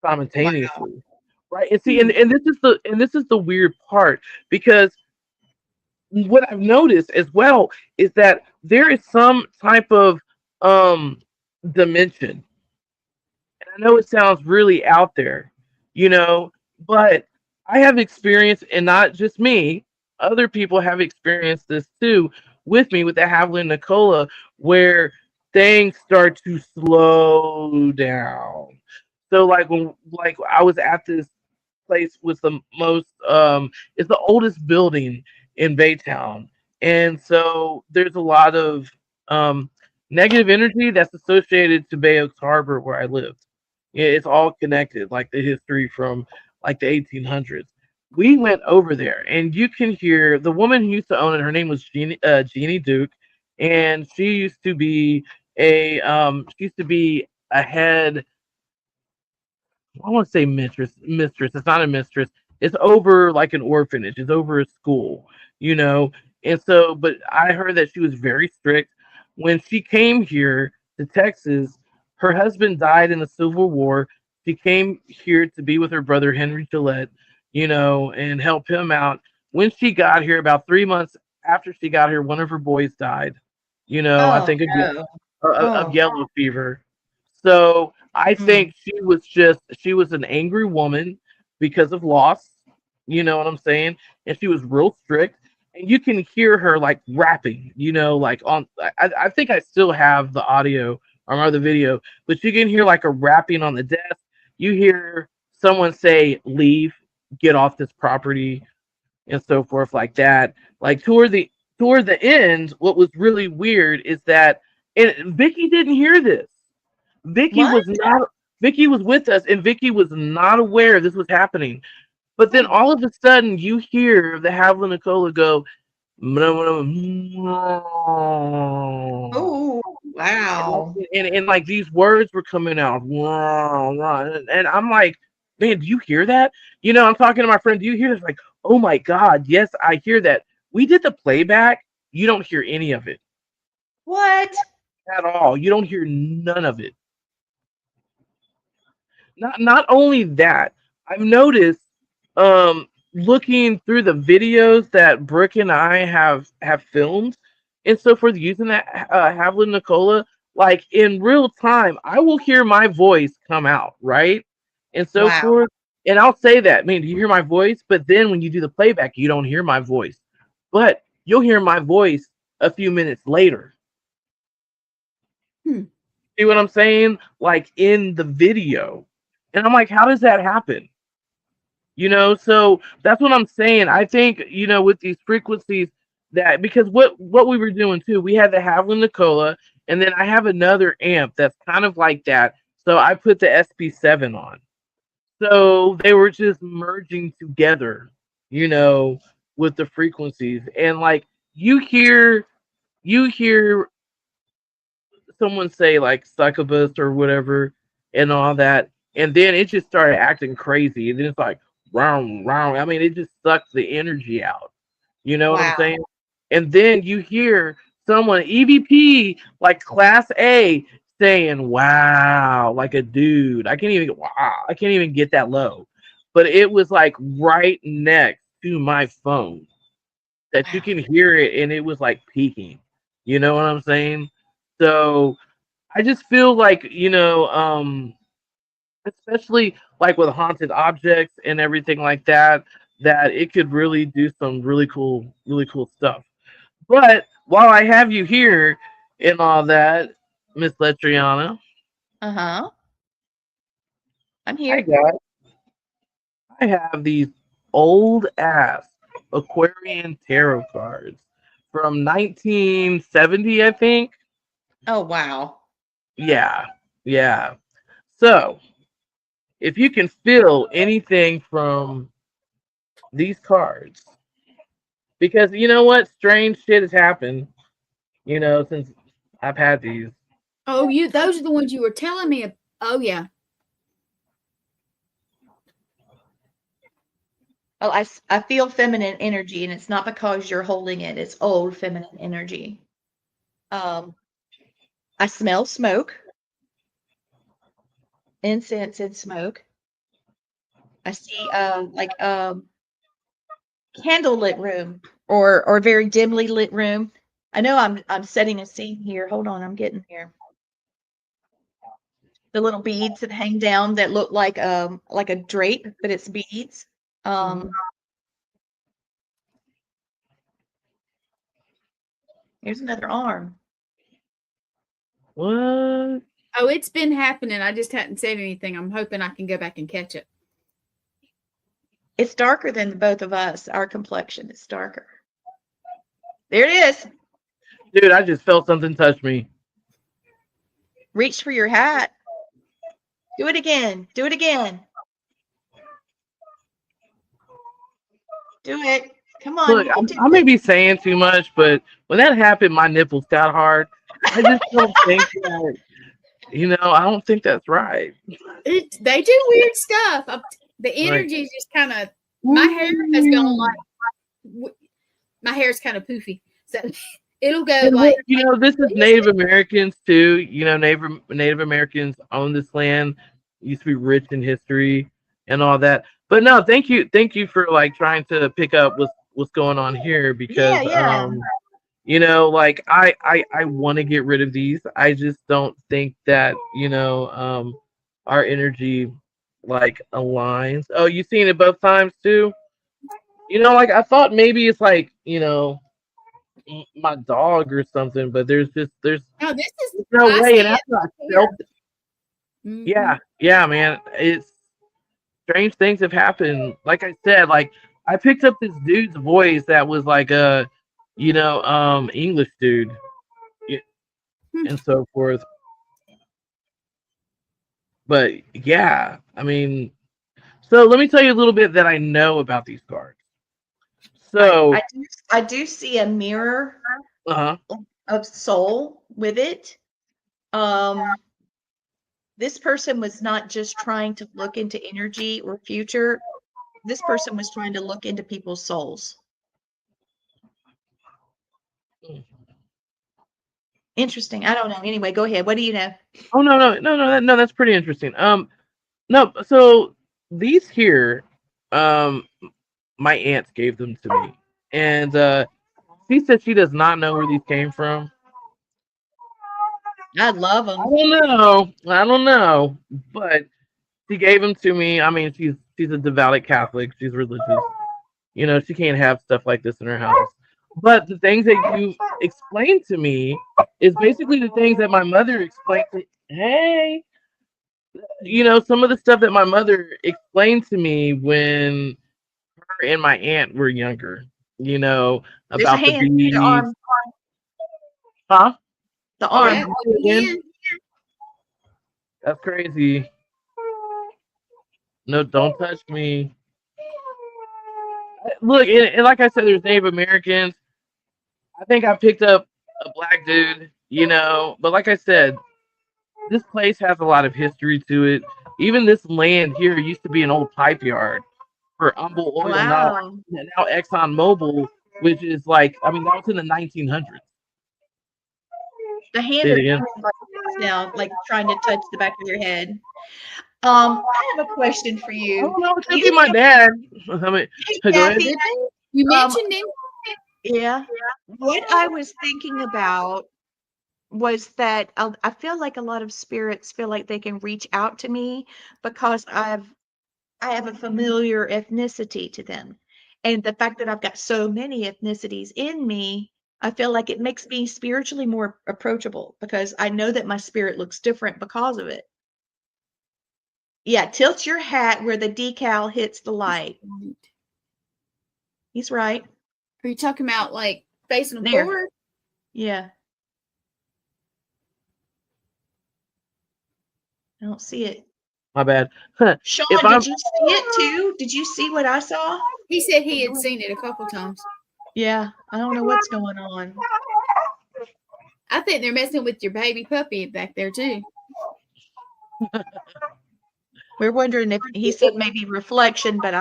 Wow. simultaneously. Right? And see, Hmm. and this is the weird part because what I've noticed as well is that there is some type of um dimension. And I know it sounds really out there, you know, but I have experienced, and not just me, other people have experienced this too with me with the Haviland Nicola, where things start to slow down. So like I was at this place with the most it's the oldest building in Baytown. And so there's a lot of um negative energy that's associated to Bay Oaks Harbor where I lived. Yeah, it's all connected, like the history from like the 1800s. We went over there, and you can hear the woman who used to own it. Her name was Jeannie Duke, and she used to be a head. I want to say mistress. Mistress. It's not a mistress. It's over like an orphanage. It's over a school, you know. And so, but I heard that she was very strict. When she came here to Texas, her husband died in the Civil War. She came here to be with her brother Henry Gillette, and help him out. When she got here, about 3 months after she got here, one of her boys died. I Oh think no. of Oh. yellow fever. So I Mm. think she was an angry woman because of loss. You know what I'm saying? And she was real strict. And you can hear her like rapping, like I think I still have the audio or the video, but you can hear like a rapping on the desk. You hear someone say, leave, get off this property, and so forth like that. Like toward the end, what was really weird is that and Vicky didn't hear this. Vicky What? was not. Vicky was with us, and Vicky was not aware this was happening. But then Oh. all of a sudden, you hear the Havlin Nicola go, Oh. and, Wow. and like these words were coming out, and I'm like, man, do you hear that? I'm talking to my friend. Do you hear this? Like, oh my god, yes, I hear that. We did the playback. You don't hear any of it What? at all. You don't hear none of it. Not only that, I've noticed looking through the videos that Brooke and I have filmed and so forth using that Havlin Nicola, like in real time, I will hear my voice come out, right? And so Wow. forth. And I'll say that, man, do you hear my voice? But then when you do the playback, you don't hear my voice. But you'll hear my voice a few minutes later. Hmm. See what I'm saying? Like in the video. And I'm like, how does that happen? So that's what I'm saying. I think, with these frequencies that because what we were doing too, we had the Havlin Nicola, and then I have another amp that's kind of like that. So I put the SP7 on. So they were just merging together, you know, with the frequencies. And like you hear someone say like succubus or whatever and all that, and then it just started acting crazy, and then it's like round round. I mean, it just sucks the energy out. You know what I'm Wow. saying? And then you hear someone EVP like Class A saying wow like a dude. I can't even wow. I can't even get that low. But it was like right next to my phone that you Wow. can hear it and it was like peaking. You know what I'm saying? So I just feel like, especially like with haunted objects and everything like that, that it could really do some really cool stuff. But while I have you here and all that, Miss Letriana, Uh-huh. I'm I here. got I have these old ass Aquarian tarot cards from 1970, I think. Oh, wow. Yeah, yeah. So if you can feel anything from these cards, because you know what, strange shit has happened, since I've had these. Oh, those are the ones you were telling me. Oh, yeah. Oh, I feel feminine energy, and it's not because you're holding it. It's old feminine energy. I smell smoke, incense and smoke. I see like candlelit room or very dimly lit room. I know I'm setting a scene here. Hold on, I'm getting here. The little beads that hang down that look like a drape, but it's beads. Here's another arm. What? Oh, it's been happening. I just hadn't said anything. I'm hoping I can go back and catch it. It's darker than both of us. Our complexion is darker. There it is. Dude, I just felt something touch me. Reach for your hat. Do it again. Do it again. Do it. Come on. Look, You can do I may it. be saying too much, but when that happened, my nipples got hard. I just don't think that, I don't think that's right. They do weird stuff. The energy is just kind of, my hair has gone like, my hair's kind of poofy. So it'll go And like, look, this is Native Americans too. Native Americans own this land. Used to be rich in history and all that. But no, thank you for like trying to pick up what's going on here because Yeah. like I want to get rid of these. I just don't think that our energy like aligns. Oh, you seen it both times too? Like I thought maybe it's like my dog or something, but there's oh, this is, no I way. see And it. after I felt it, yeah, man, it's strange things have happened. Like I said, like I picked up this dude's voice that was like a, English dude, y- and so forth. But yeah, I mean, so let me tell you a little bit that I know about these cards. So, I do see a mirror uh-huh. of soul with it. This person was not just trying to look into energy or future. This person was trying to look into people's souls. Interesting. I don't know. Anyway, go ahead. What do you know? Oh no, that's pretty interesting. No, so these here, my aunt gave them to me, and she said she does not know where these came from. I love them. I don't know, but she gave them to me. I mean, she's a devout Catholic. She's religious. She can't have stuff like this in her house. But the things that you explained to me is basically the things that my mother explained to. Hey, some of the stuff that my mother explained to me when her and my aunt were younger. There's a About the hand. The bees. arm. Huh? The Oh, arm. Yeah. that's crazy. No, don't touch me. Look, and like I said, there's Native Americans. I think I picked up a black dude, but like I said, this place has a lot of history to it. Even this land here used to be an old pipe yard for Humble Oil, Wow. now Exxon Mobil, which is like, I mean, that was in the 1900s. The hand Say is it again. sound, like trying to touch the back of your head. I have a question for I you. don't know. It could be my dad. I mean, Hey, go ahead. Kathy. You mentioned him. Yeah. What I was thinking about was that I feel like a lot of spirits feel like they can reach out to me because I have a familiar ethnicity to them. And the fact that I've got so many ethnicities in me, I feel like it makes me spiritually more approachable because I know that my spirit looks different because of it. Yeah, tilt your hat where the decal hits the light. He's right. Are you talking about like facing them There. forward? Yeah. I don't see it. My bad. Sean, If did I'm you see it too? Did you see what I saw? He said he had seen it a couple times. Yeah, I don't know what's going on. I think they're messing with your baby puppy back there too. We're wondering if he said maybe reflection, but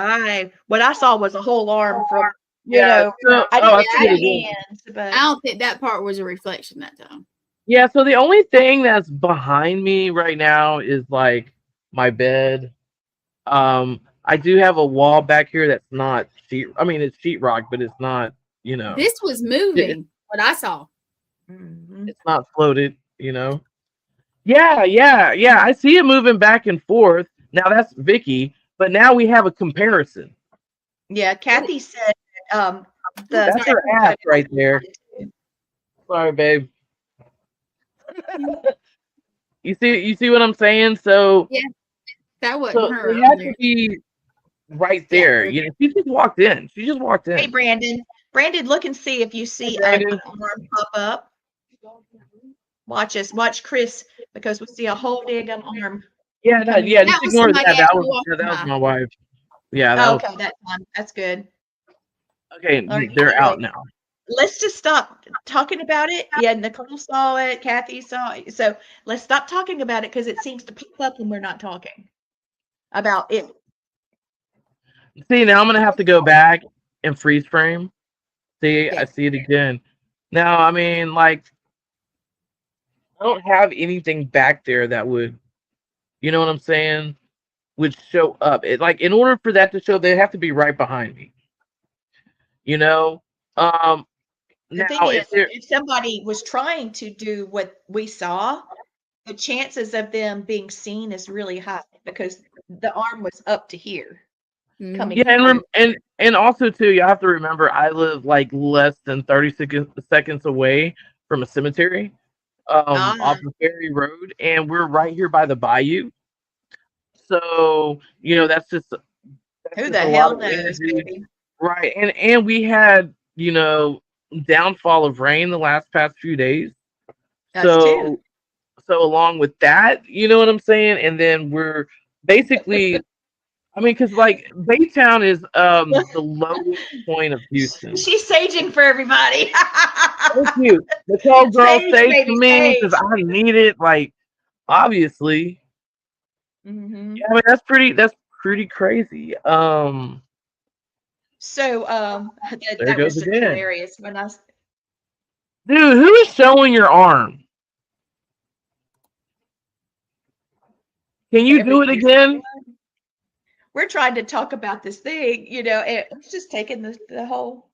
what I saw was a whole arm from so, I I didn't see it see again. hands, but I don't think that part was a reflection that time. Yeah, so the only thing that's behind me right now is like my bed. I do have a wall back here that's not sheet. I mean, it's sheetrock, but it's not. This was moving. What I saw. It's not floated. Yeah. I see it moving back and forth. Now that's Vicky, but now we have a comparison. yeah, Kathy said That's her ass right there. Sorry, babe. You see what I'm saying? So Yeah, that wasn't her. It had to be right there. Yeah. She just walked in. Hey, Brandon, look and see if you see an arm pop up. Watch Chris, because we see a whole daggum arm. Yeah, just ignore that. That was my wife. Yeah. Okay, that's good. Okay, Right, they're anyway, out now. Let's just stop talking about it. Yeah, Nicole saw it. Kathy saw it. So let's stop talking about it because it seems to pop up when we're not talking about it. See, now I'm gonna have to go back and freeze frame. See, Yeah. I see it again. Now, I mean, like, I don't have anything back there that would, you know what I'm saying, would show up. In order for that to show, they have to be right behind me. The thing is, if somebody was trying to do what we saw, the chances of them being seen is really high because the arm was up to here. Coming and also too, you have to remember I live like less than 30 seconds away from a cemetery, off of Ferry Road, and we're right here by the bayou. So that's just who the hell knows, baby. Right, and we had downfall of rain the past few days. So along with that, you know what I'm saying, and then we're basically. I mean, because like Baytown is the lowest point of Houston. She's saging for everybody. Thank you. Nicole, girl, sage for me because I need it. Like, obviously. Mm-hmm. Yeah, I mean that's pretty crazy. So there goes was again. Hilarious when Dude, who is showing your arm? Can you do it again? We're trying to talk about this thing, it's just taking the whole.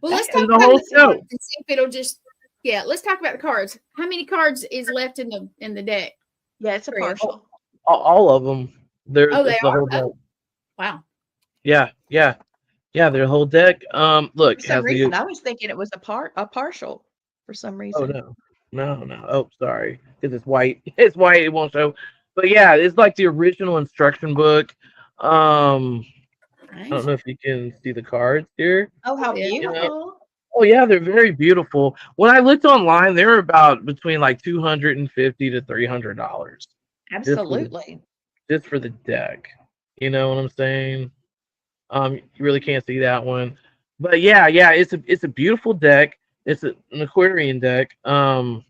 Well, let's talk about the cards and see if it'll just. Yeah, let's talk about the cards. How many cards is left in the deck? Yeah, it's a partial. All of them. They are. Oh, wow. Yeah, their whole deck. Look. For some reason, I was thinking it was a partial. For some reason. Oh no. Oh, sorry, because it's white. It's white. It won't show. But yeah, it's like the original instruction book. I don't know if you can see the cards here. Oh, how beautiful. Oh yeah, they're very beautiful. When I looked online, they were about between like $250 to $300. Absolutely. Just for the deck. You know what I'm saying? You really can't see that one. But yeah, it's a beautiful deck. It's an Aquarian deck. And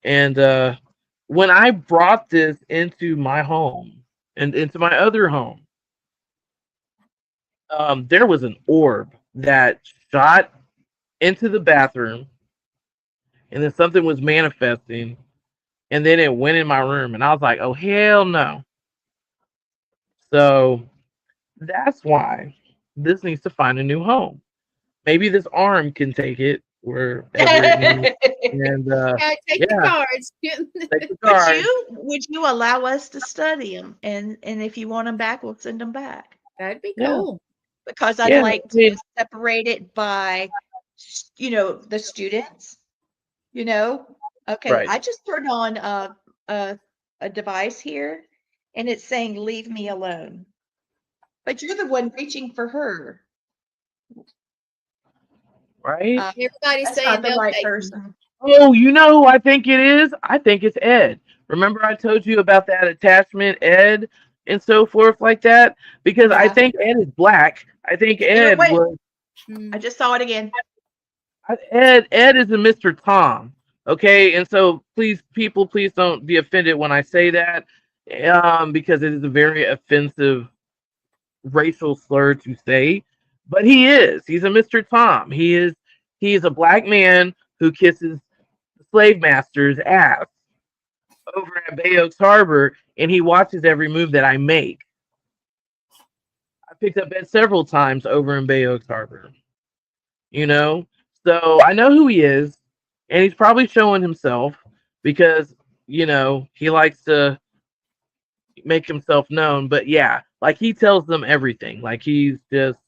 when I brought this into my home and into my other home, there was an orb that shot into the bathroom, and then something was manifesting, and then it went in my room, and I was like, oh hell no. So that's why this needs to find a new home. Maybe this arm can take it wherever it needs. And Take the yeah, cards. take the Would card. you allow us to study them? And if you want them back, we'll send them back. That'd be Yeah. cool. Because I'd Yeah, like I mean, to separate it by, the students. Okay, right. I just turned on a device here, and it's saying "Leave me alone," but you're the one reaching for her. Right? Everybody's That's saying not the they'll right take person. Oh, you know who I think it is? I think it's Ed. Remember I told you about that attachment, Ed, and so forth like that? Because I Yeah. think Ed is black. I think There it Ed went. was I just saw it again. Ed is a Mr. Tom. Okay, and so please, people, please don't be offended when I say that, because it is a very offensive racial slur to say. But he is. He's a Mr. Tom. He is a black man who kisses slave master's ass over at Bay Oaks Harbor, and he watches every move that I make. I picked up Ed several times over in Bay Oaks Harbor. You know, so I know who he is, and he's probably showing himself because he likes to make himself known. But yeah, like he tells them everything. Like he's just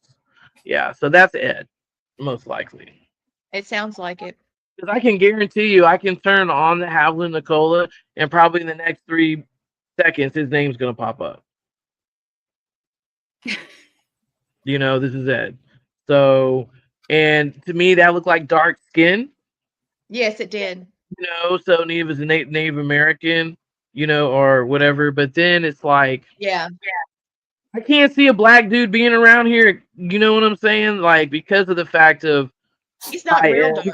yeah. So that's Ed, most likely. It sounds like it. Because I can guarantee you, I can turn on the Havlin Nicola, and probably in the next 3 seconds, his name's gonna pop up. This is Ed. So, and to me, that looked like dark skin. Yes, it did. So Native is a Native American, or whatever. But then it's like, Yeah. I can't see a black dude being around here. You know what I'm saying? Like because of the fact of He's not I real am. dark.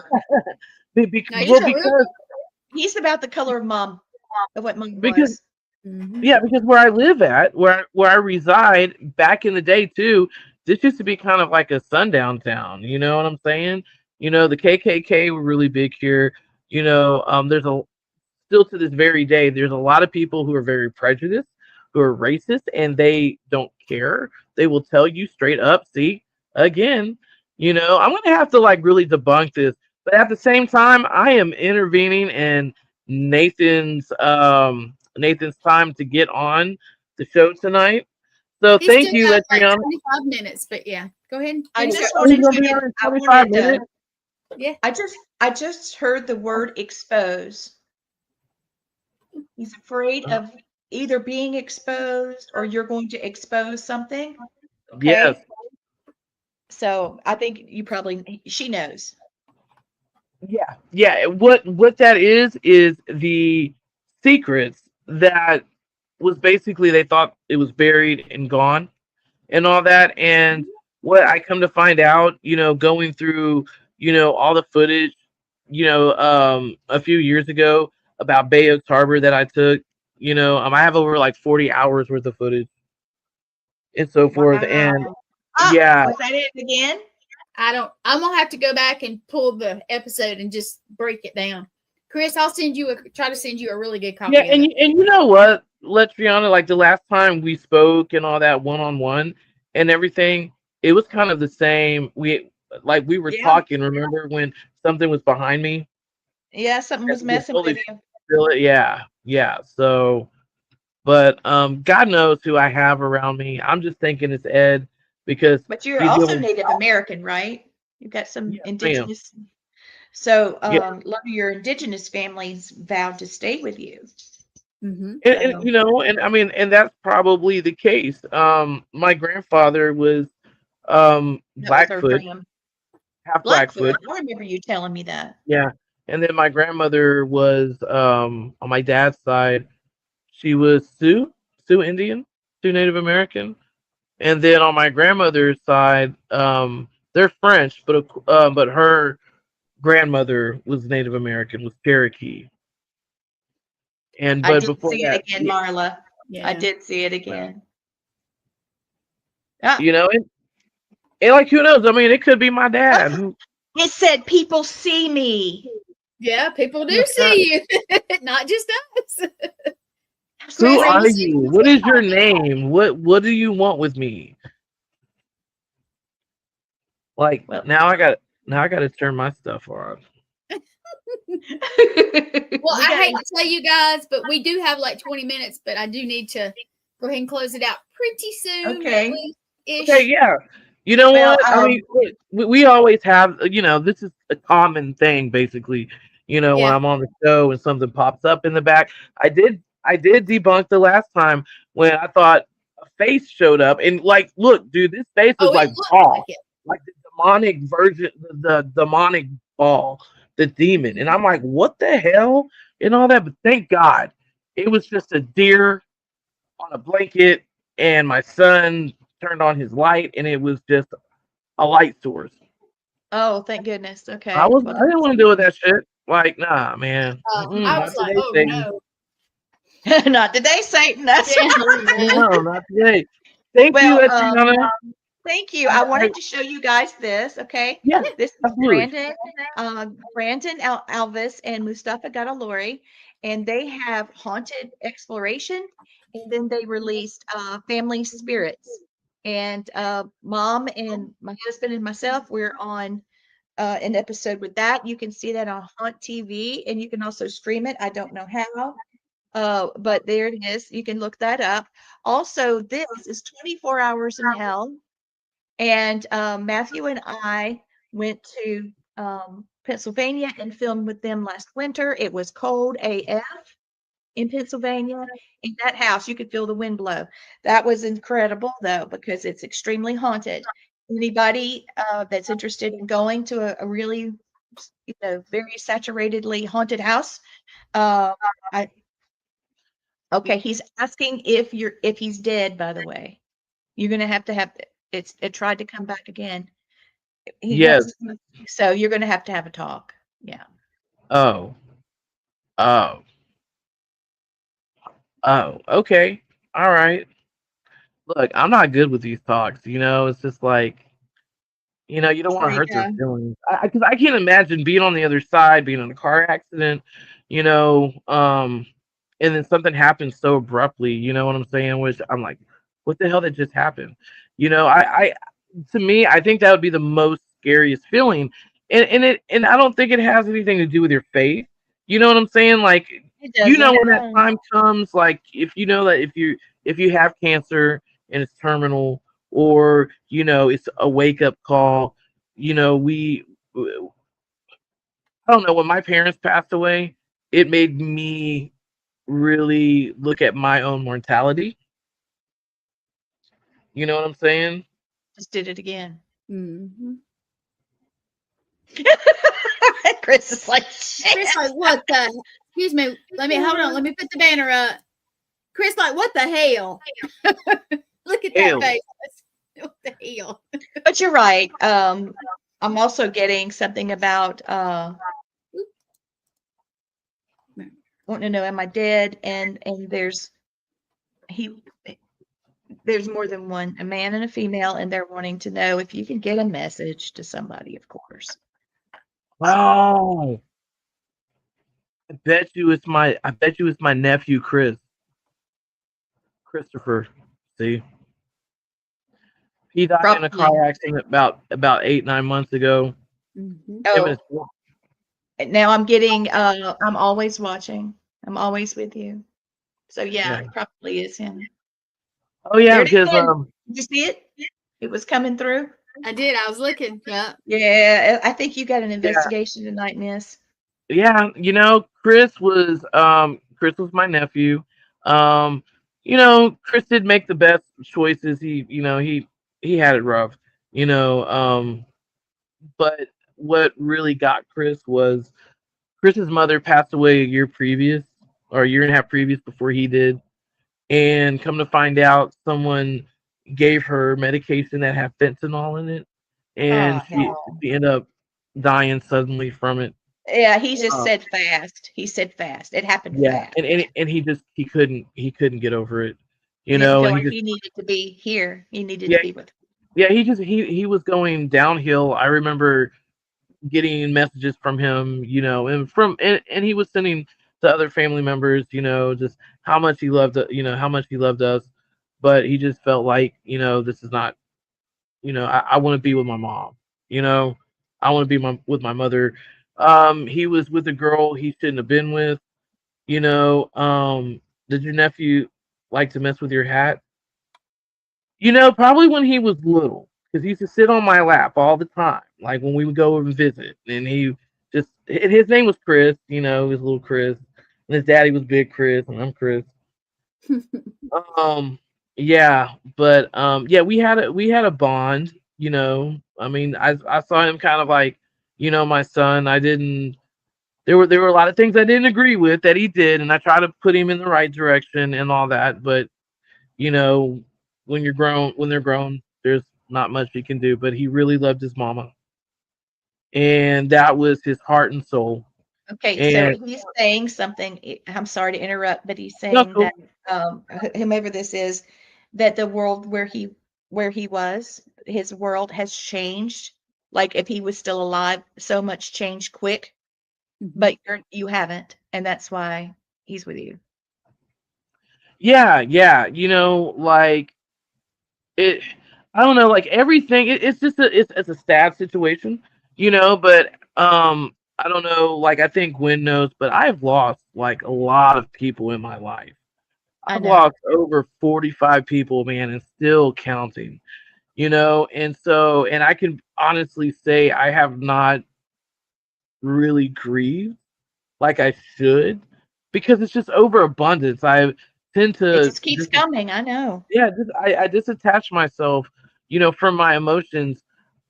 No, Well, because He's about the color of mom, of what mom because was. yeah, because where I live at, where I reside, back in the day too, this used to be kind of like a sundown town. You know what I'm saying? The KKK were really big here. There's a still to this very day, there's a lot of people who are very prejudiced, who are racist, and they don't care. They will tell you straight up, see, again, I'm gonna have to like really debunk this. But at the same time, I am intervening in Nathan's time to get on the show tonight. So He's thank still you, got like Leitreanna. 25 minutes, but yeah, go ahead. I Finish just up. He's wanted gonna be to. on in I 25 wanted minutes. to. Yeah. I just heard the word expose. He's afraid of either being exposed or you're going to expose something. Okay. Yes. So I think she knows. Yeah. What that is the secrets that was basically they thought it was buried and gone and all that. And what I come to find out, going through, all the footage, a few years ago about Bay Oaks Harbor that I took, I have over like 40 hours worth of footage and so forth. And yeah, Was that it again? I'm gonna have to go back and pull the episode and just break it down. Chris, I'll try to send you a really good copy. yeah, and you know what? Let's be honest. Like the last time we spoke and all that one-on-one and everything, it was kind of the same. We were talking. Remember when something was behind me? Yeah, something was messing with you. Feel it? Yeah. So, but God knows who I have around me. I'm just thinking it's Ed because. But you're also Native American, right? You've got some indigenous. So a lot of your indigenous families vowed to stay with you. Mm-hmm. And I mean, and that's probably the case. My grandfather was Blackfoot, half Blackfoot. I remember you telling me that. Yeah, and then my grandmother was on my dad's side. She was Sioux Indian, Sioux Native American, and then on my grandmother's side, they're French, but her grandmother was Native American, was Cherokee. And I but did before see that, it again, Marla. Yeah. I did see it again. And like who knows? I mean, it could be my dad. Who It said, "People see me." Yeah, people do see you, not just us. Who Chris, are you see you? me? What is your name? What do you want with me? Like Well, now I got to turn my stuff on. Well, we I got hate to tell you guys, but we do have like 20 minutes, but I do need to go ahead and close it out pretty soon. Okay. At least ish. Okay, yeah. You know Well, what? I mean, we always have, this is a common thing, basically. When Yeah. I'm on the show and something pops up in the back, I did debunk the last time when I thought a face showed up, and like, look, dude, this face was Oh, it like looks ball, like it. like the demonic version, the demonic ball, the demon, and I'm like, what the hell, and all that. But thank God, it was just a deer on a blanket, and my son turned on his light, and it was just a light source. Oh, thank goodness. Okay. I Well, didn't want to deal with that shit. Like, nah, man. I Not was like, today, oh Satan. no. not today, Satan. That's Yeah, No, not today. Thank you, well. Leitreanna. Thank you. I wanted to show you guys this. Okay, Yeah, this is absolutely. Brandon Alvis and Mustafa Gadalori, and they have Haunted Exploration, and then they released Family Spirits. And Mom and my husband and myself, we're on an episode with that. You can see that on Haunt TV, and you can also stream it. I don't know how. But there it is. You can look that up. Also, this is 24 Hours in Hell. And Matthew and I went to Pennsylvania and filmed with them last winter. It was cold AF in Pennsylvania. In that house, you could feel the wind blow. That was incredible, though, because it's extremely haunted. Anybody that's interested in going to a really, very saturatedly haunted house, I okay. He's asking if he's dead. By the way, you're gonna have it tried to come back again. He Yes. wants so you're gonna have a talk. Yeah. Oh. Oh. Oh. Okay. All right. Look, I'm not good with these talks. It's just like, you don't want to There you hurt their go. feelings. Because I can't imagine being on the other side, being in a car accident, you know, um, and then something happens so abruptly. You know what I'm saying? Which I'm like, what the hell that just happened? To me, I think that would be the most scariest feeling, and I don't think it has anything to do with your faith. You know what I'm saying? Like, It when that doesn't. time comes, like if you know that if you have cancer and it's terminal, or it's a wake up call. We I don't know, when my parents passed away, it made me really look at my own mortality. You know what I'm saying? Just did it again. Mhm. Chris is like, Chris, like, what the? Excuse me. Hold on. Let me put the banner up. Chris, like, what the hell? Look at that Hell. face. What the hell? but you're right. I'm also getting something about wanting to know, am I dead? And there's more than one, a man and a female, and they're wanting to know if you can get a message to somebody, of course. Oh, I bet you it's my nephew Christopher. See, he died in a Probably. car accident about 8-9 months ago. Mhm. Him and his Now I'm getting I'm always watching. I'm always with you. So yeah, yeah. it probably is him. Oh There yeah, it is because again. Did you see it? It was coming through. I did. I was looking. Yeah. Yeah, I think you got an yeah. investigation tonight, Miss. Yeah, Chris was my nephew. Chris did make the best choices. He had it rough, you know. But what really got Chris was Chris's mother passed away a year previous, or a year and a half previous before he did. And come to find out, someone gave her medication that had fentanyl in it, and Oh, she ended up dying suddenly from it. yeah, he just Uh, said fast. He said fast. It happened Yeah, fast. and he couldn't get over it, He didn't feel and he like just he needed to be here. He needed to yeah be with. yeah he was going downhill. I remember getting messages from him, and he was sending to other family members, just how much he loved, how much he loved us, but he just felt like, this is not, I want to be with my mom, you know, I want to be with my mother. He was with a girl he shouldn't have been with, you know. Did your nephew like to mess with your hat? Probably when he was little, because he used to sit on my lap all the time, like when we would go over and visit. And his name was Chris, his little Chris, and his daddy was Big Chris, and I'm Chris. Yeah, but yeah, we had a bond. I mean, I saw him kind of like, my son. I didn't. There were a lot of things I didn't agree with that he did, and I tried to put him in the right direction and all that. But you know, when they're grown, there's not much he can do. But he really loved his mama, and that was his heart and soul. Okay, so And he's saying something. I'm sorry to interrupt, but he's no, saying cool. that whomever this is, that the world where he was, his world has changed. Like if he was still alive, so much changed quick, but you haven't, and that's why he's with you. Yeah, yeah. Like it. I don't know, like everything. It's just it's a sad situation, But I don't know. Like I think Gwen knows, but I've lost like a lot of people in my life. I I've know. lost over 45 people, man, and still counting. And I can honestly say I have not really grieved like I should, because it's just overabundance. I tend It to just keeps coming. I know. yeah, I disattach myself, from my emotions.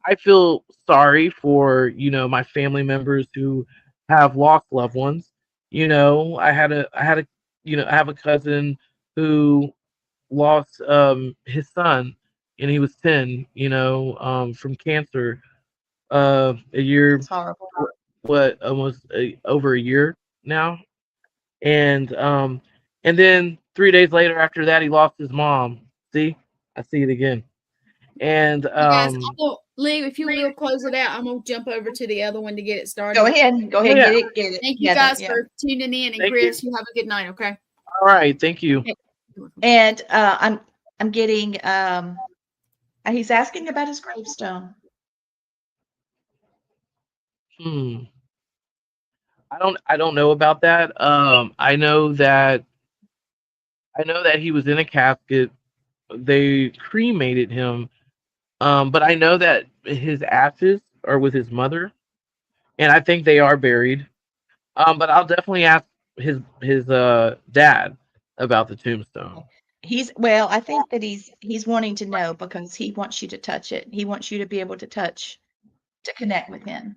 I feel sorry for, my family members who have lost loved ones. I have a cousin who lost his son, and he was 10, from cancer a year, It's horrible. what, almost over a year now. And then 3 days later after that he lost his mom. See, I see it again. And You guys, I'm gonna leave. If you will close it out, I'm gonna jump over to the other one to get it started. Go ahead. Go oh ahead. yeah, Get it Thank you together. guys Yeah. for tuning in, and thank Chris, you. you have a good night. Okay. All right, thank you. And I'm getting he's asking about his gravestone. Hmm. I don't know about that. I know that he was in a casket. They cremated him. But I know that his ashes are with his mother, and I think they are buried. But I'll definitely ask his dad about the tombstone. I think that he's wanting to know because he wants you to touch it. He wants you to be able to connect with him.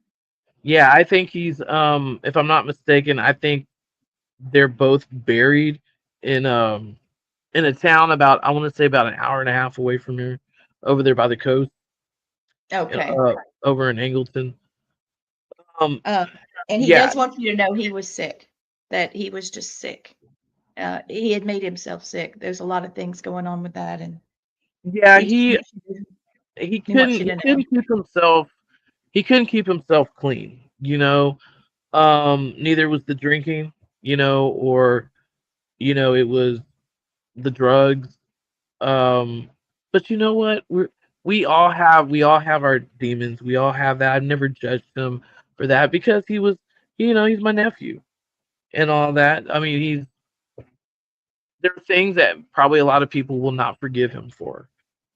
Yeah, I think if I'm not mistaken, I think they're both buried in a town about, I want to say, about an hour and a half away from here, over there by the coast, Okay. over in Angleton. Um, And he yeah, does want you to know he was sick, that he was just sick. He had made himself sick. There's a lot of things going on with that, and yeah, he just he wants you he he wants couldn't you he to know. couldn't keep himself he couldn't keep himself clean. Neither was the drinking, or it was the drugs. But you know what? We all have our demons. We all have that. I've never judged him for that, because he's my nephew and all that. I mean, there are things that probably a lot of people will not forgive him for,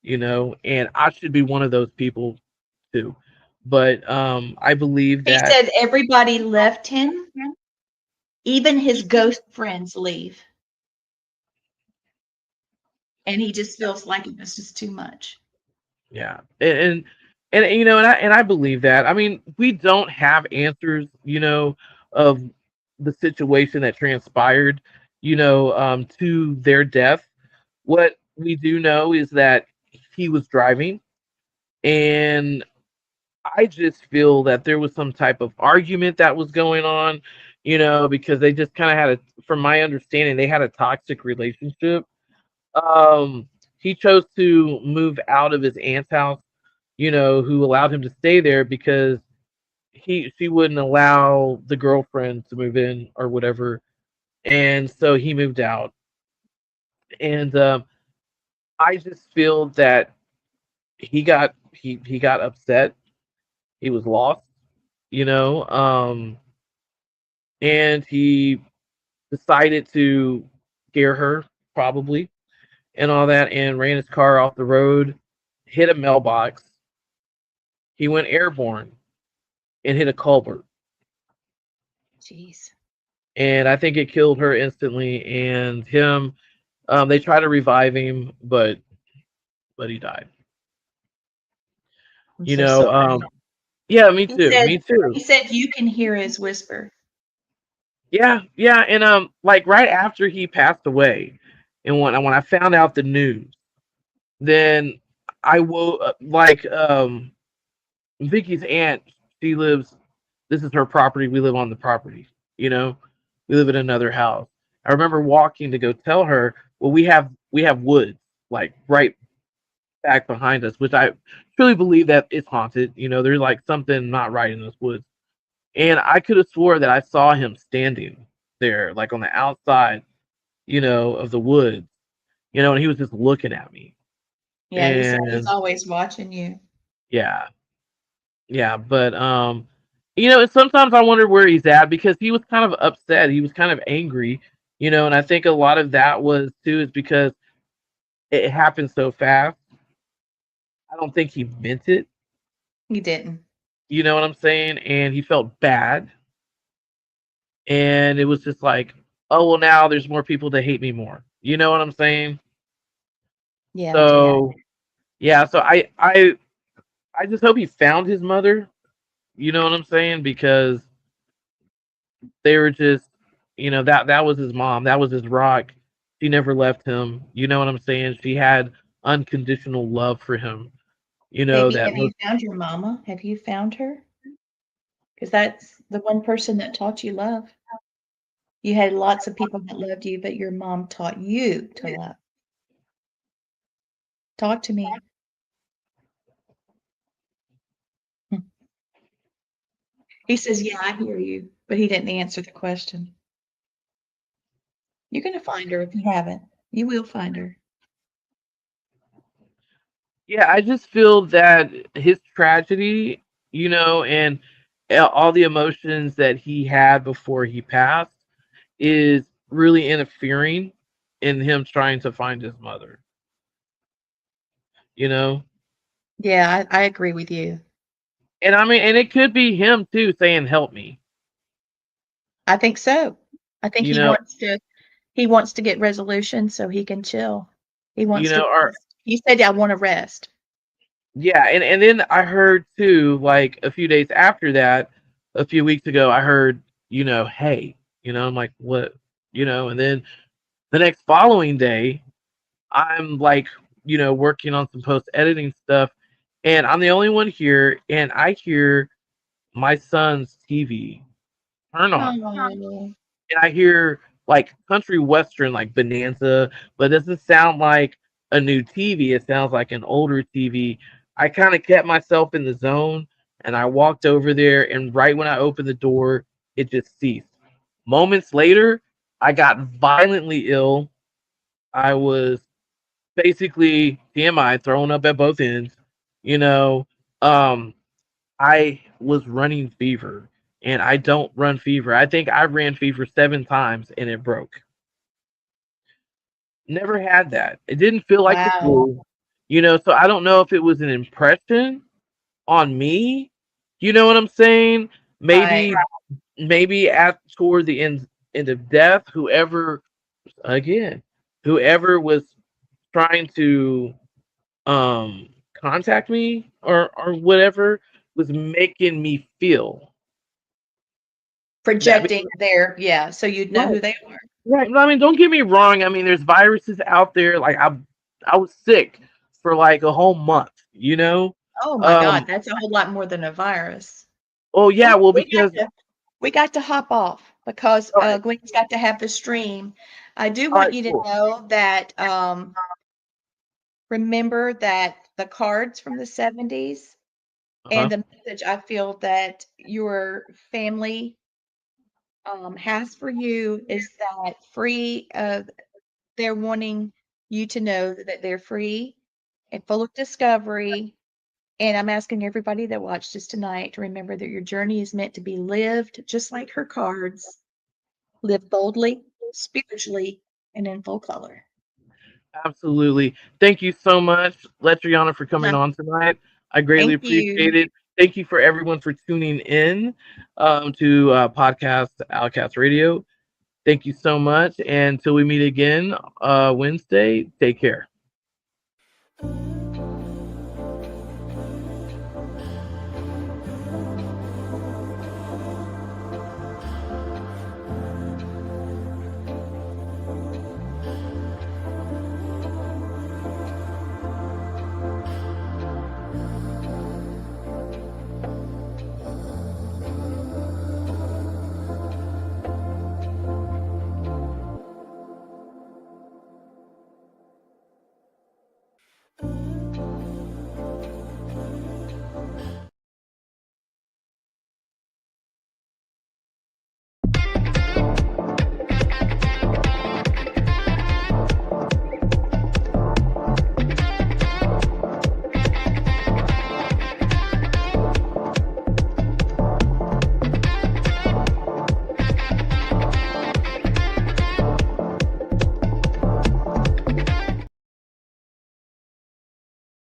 and I should be one of those people too. But I believe He that said everybody left him, even his ghost friends leave, and he just feels like it was just too much. yeah, and I believe that. I mean, we don't have answers, of the situation that transpired, to their death. What we do know is that he was driving, and I just feel that there was some type of argument that was going on, because they just kind of from my understanding, they had a toxic relationship. Um, he chose to move out of his aunt's house, who allowed him to stay there because she wouldn't allow the girlfriend to move in or whatever, and so he moved out. And I just feel that he got upset. He was lost, you know, and he decided to scare her probably and all that, and ran his car off the road, hit a mailbox. He went airborne and hit a culvert, Jeez. and I think it killed her instantly. And him, they tried to revive him, but he died. I'm You so know, sorry. yeah, me He too, said me too. he said you can hear his whisper. Yeah, yeah, and like right after he passed away, and when I found out the news, then I woke like Vicky's aunt. She lives. This is her property. We live on the property. You know, we live in another house. I remember walking to go tell her. Well, we have woods like right back behind us, which I truly believe that it's haunted. You know, there's like something not right in those woods, and I could have swore that I saw him standing there, like on the outside, of the woods, and he was just looking at me. Yeah, he said he's And always watching you. yeah, yeah, but and sometimes I wonder where he's at because he was kind of upset. He was kind of angry, and I think a lot of that was too is because it happened so fast. I don't think he meant it. He didn't. You know what I'm saying? And he felt bad, and it was just like, oh well, now there's more people that hate me more. You know what I'm saying? Yeah, I do. So yeah, so I just hope he found his mother. You know what I'm saying? Because they were just, that was his mom. That was his rock. She never left him. You know what I'm saying? She had unconditional love for him. Maybe That have you most. found your mama? Have you found her? Because that's the one person that taught you love. You had lots of people that loved you, but your mom taught you to love. Talk to me. He says, "Yeah, I hear you," but he didn't answer the question. You're gonna find her if you haven't. You will find her. Yeah, I just feel that his tragedy, and all the emotions that he had before he passed is really interfering in him trying to find his mother, you know? Yeah, I agree with you. And I mean, and it could be him too saying, help me, I think so. I think you know, he wants to get resolution so he can chill. He wants to or rest. He said, "I want to rest." yeah, and then I heard too, like a few days after that, a few weeks ago, I heard, hey, I'm like, what, and then the next following day, I'm like, working on some post editing stuff, and I'm the only one here, and I hear my son's TV turn on, Oh, and I hear like country western, like Bonanza, but it doesn't sound like a new TV. It sounds like an older TV. I kind of kept myself in the zone, and I walked over there, and right when I opened the door, it just ceased. Moments later, I got violently ill. I was basically TMI, thrown up at both ends. You know, um, I was running fever, and I don't run fever. I think I ran fever 7 times, and it broke. Never had that. It didn't feel like the wow. flu. So I don't know if it was an impression on me. You know what I'm saying? Right. Maybe at toward the end of death, again, whoever was trying to contact me or whatever was making me feel that. Projecting there, yeah, so you'd know Right, who they are. right. I mean, don't get me wrong. I mean, there's viruses out there. Like I was sick for like a whole month. Oh my god, Um. that's a whole lot more than a virus. Oh yeah. Oh, Well, because we got to hop off because, all right, Gwen's got to have the stream. I do all want right, you to cool. know that, remember that the cards from the '70s And the message I feel that your family has for you is that they're wanting you to know that they're free and full of discovery. And I'm asking everybody that watched this tonight to remember that your journey is meant to be lived just like her cards. Live boldly, spiritually, and in full color. Absolutely. Thank you so much, Leitreanna, for coming on tonight. I greatly Thank you. appreciate it. Thank you for everyone for tuning in to podcast OutKast Radio. Thank you so much. And until we meet again Wednesday, take care.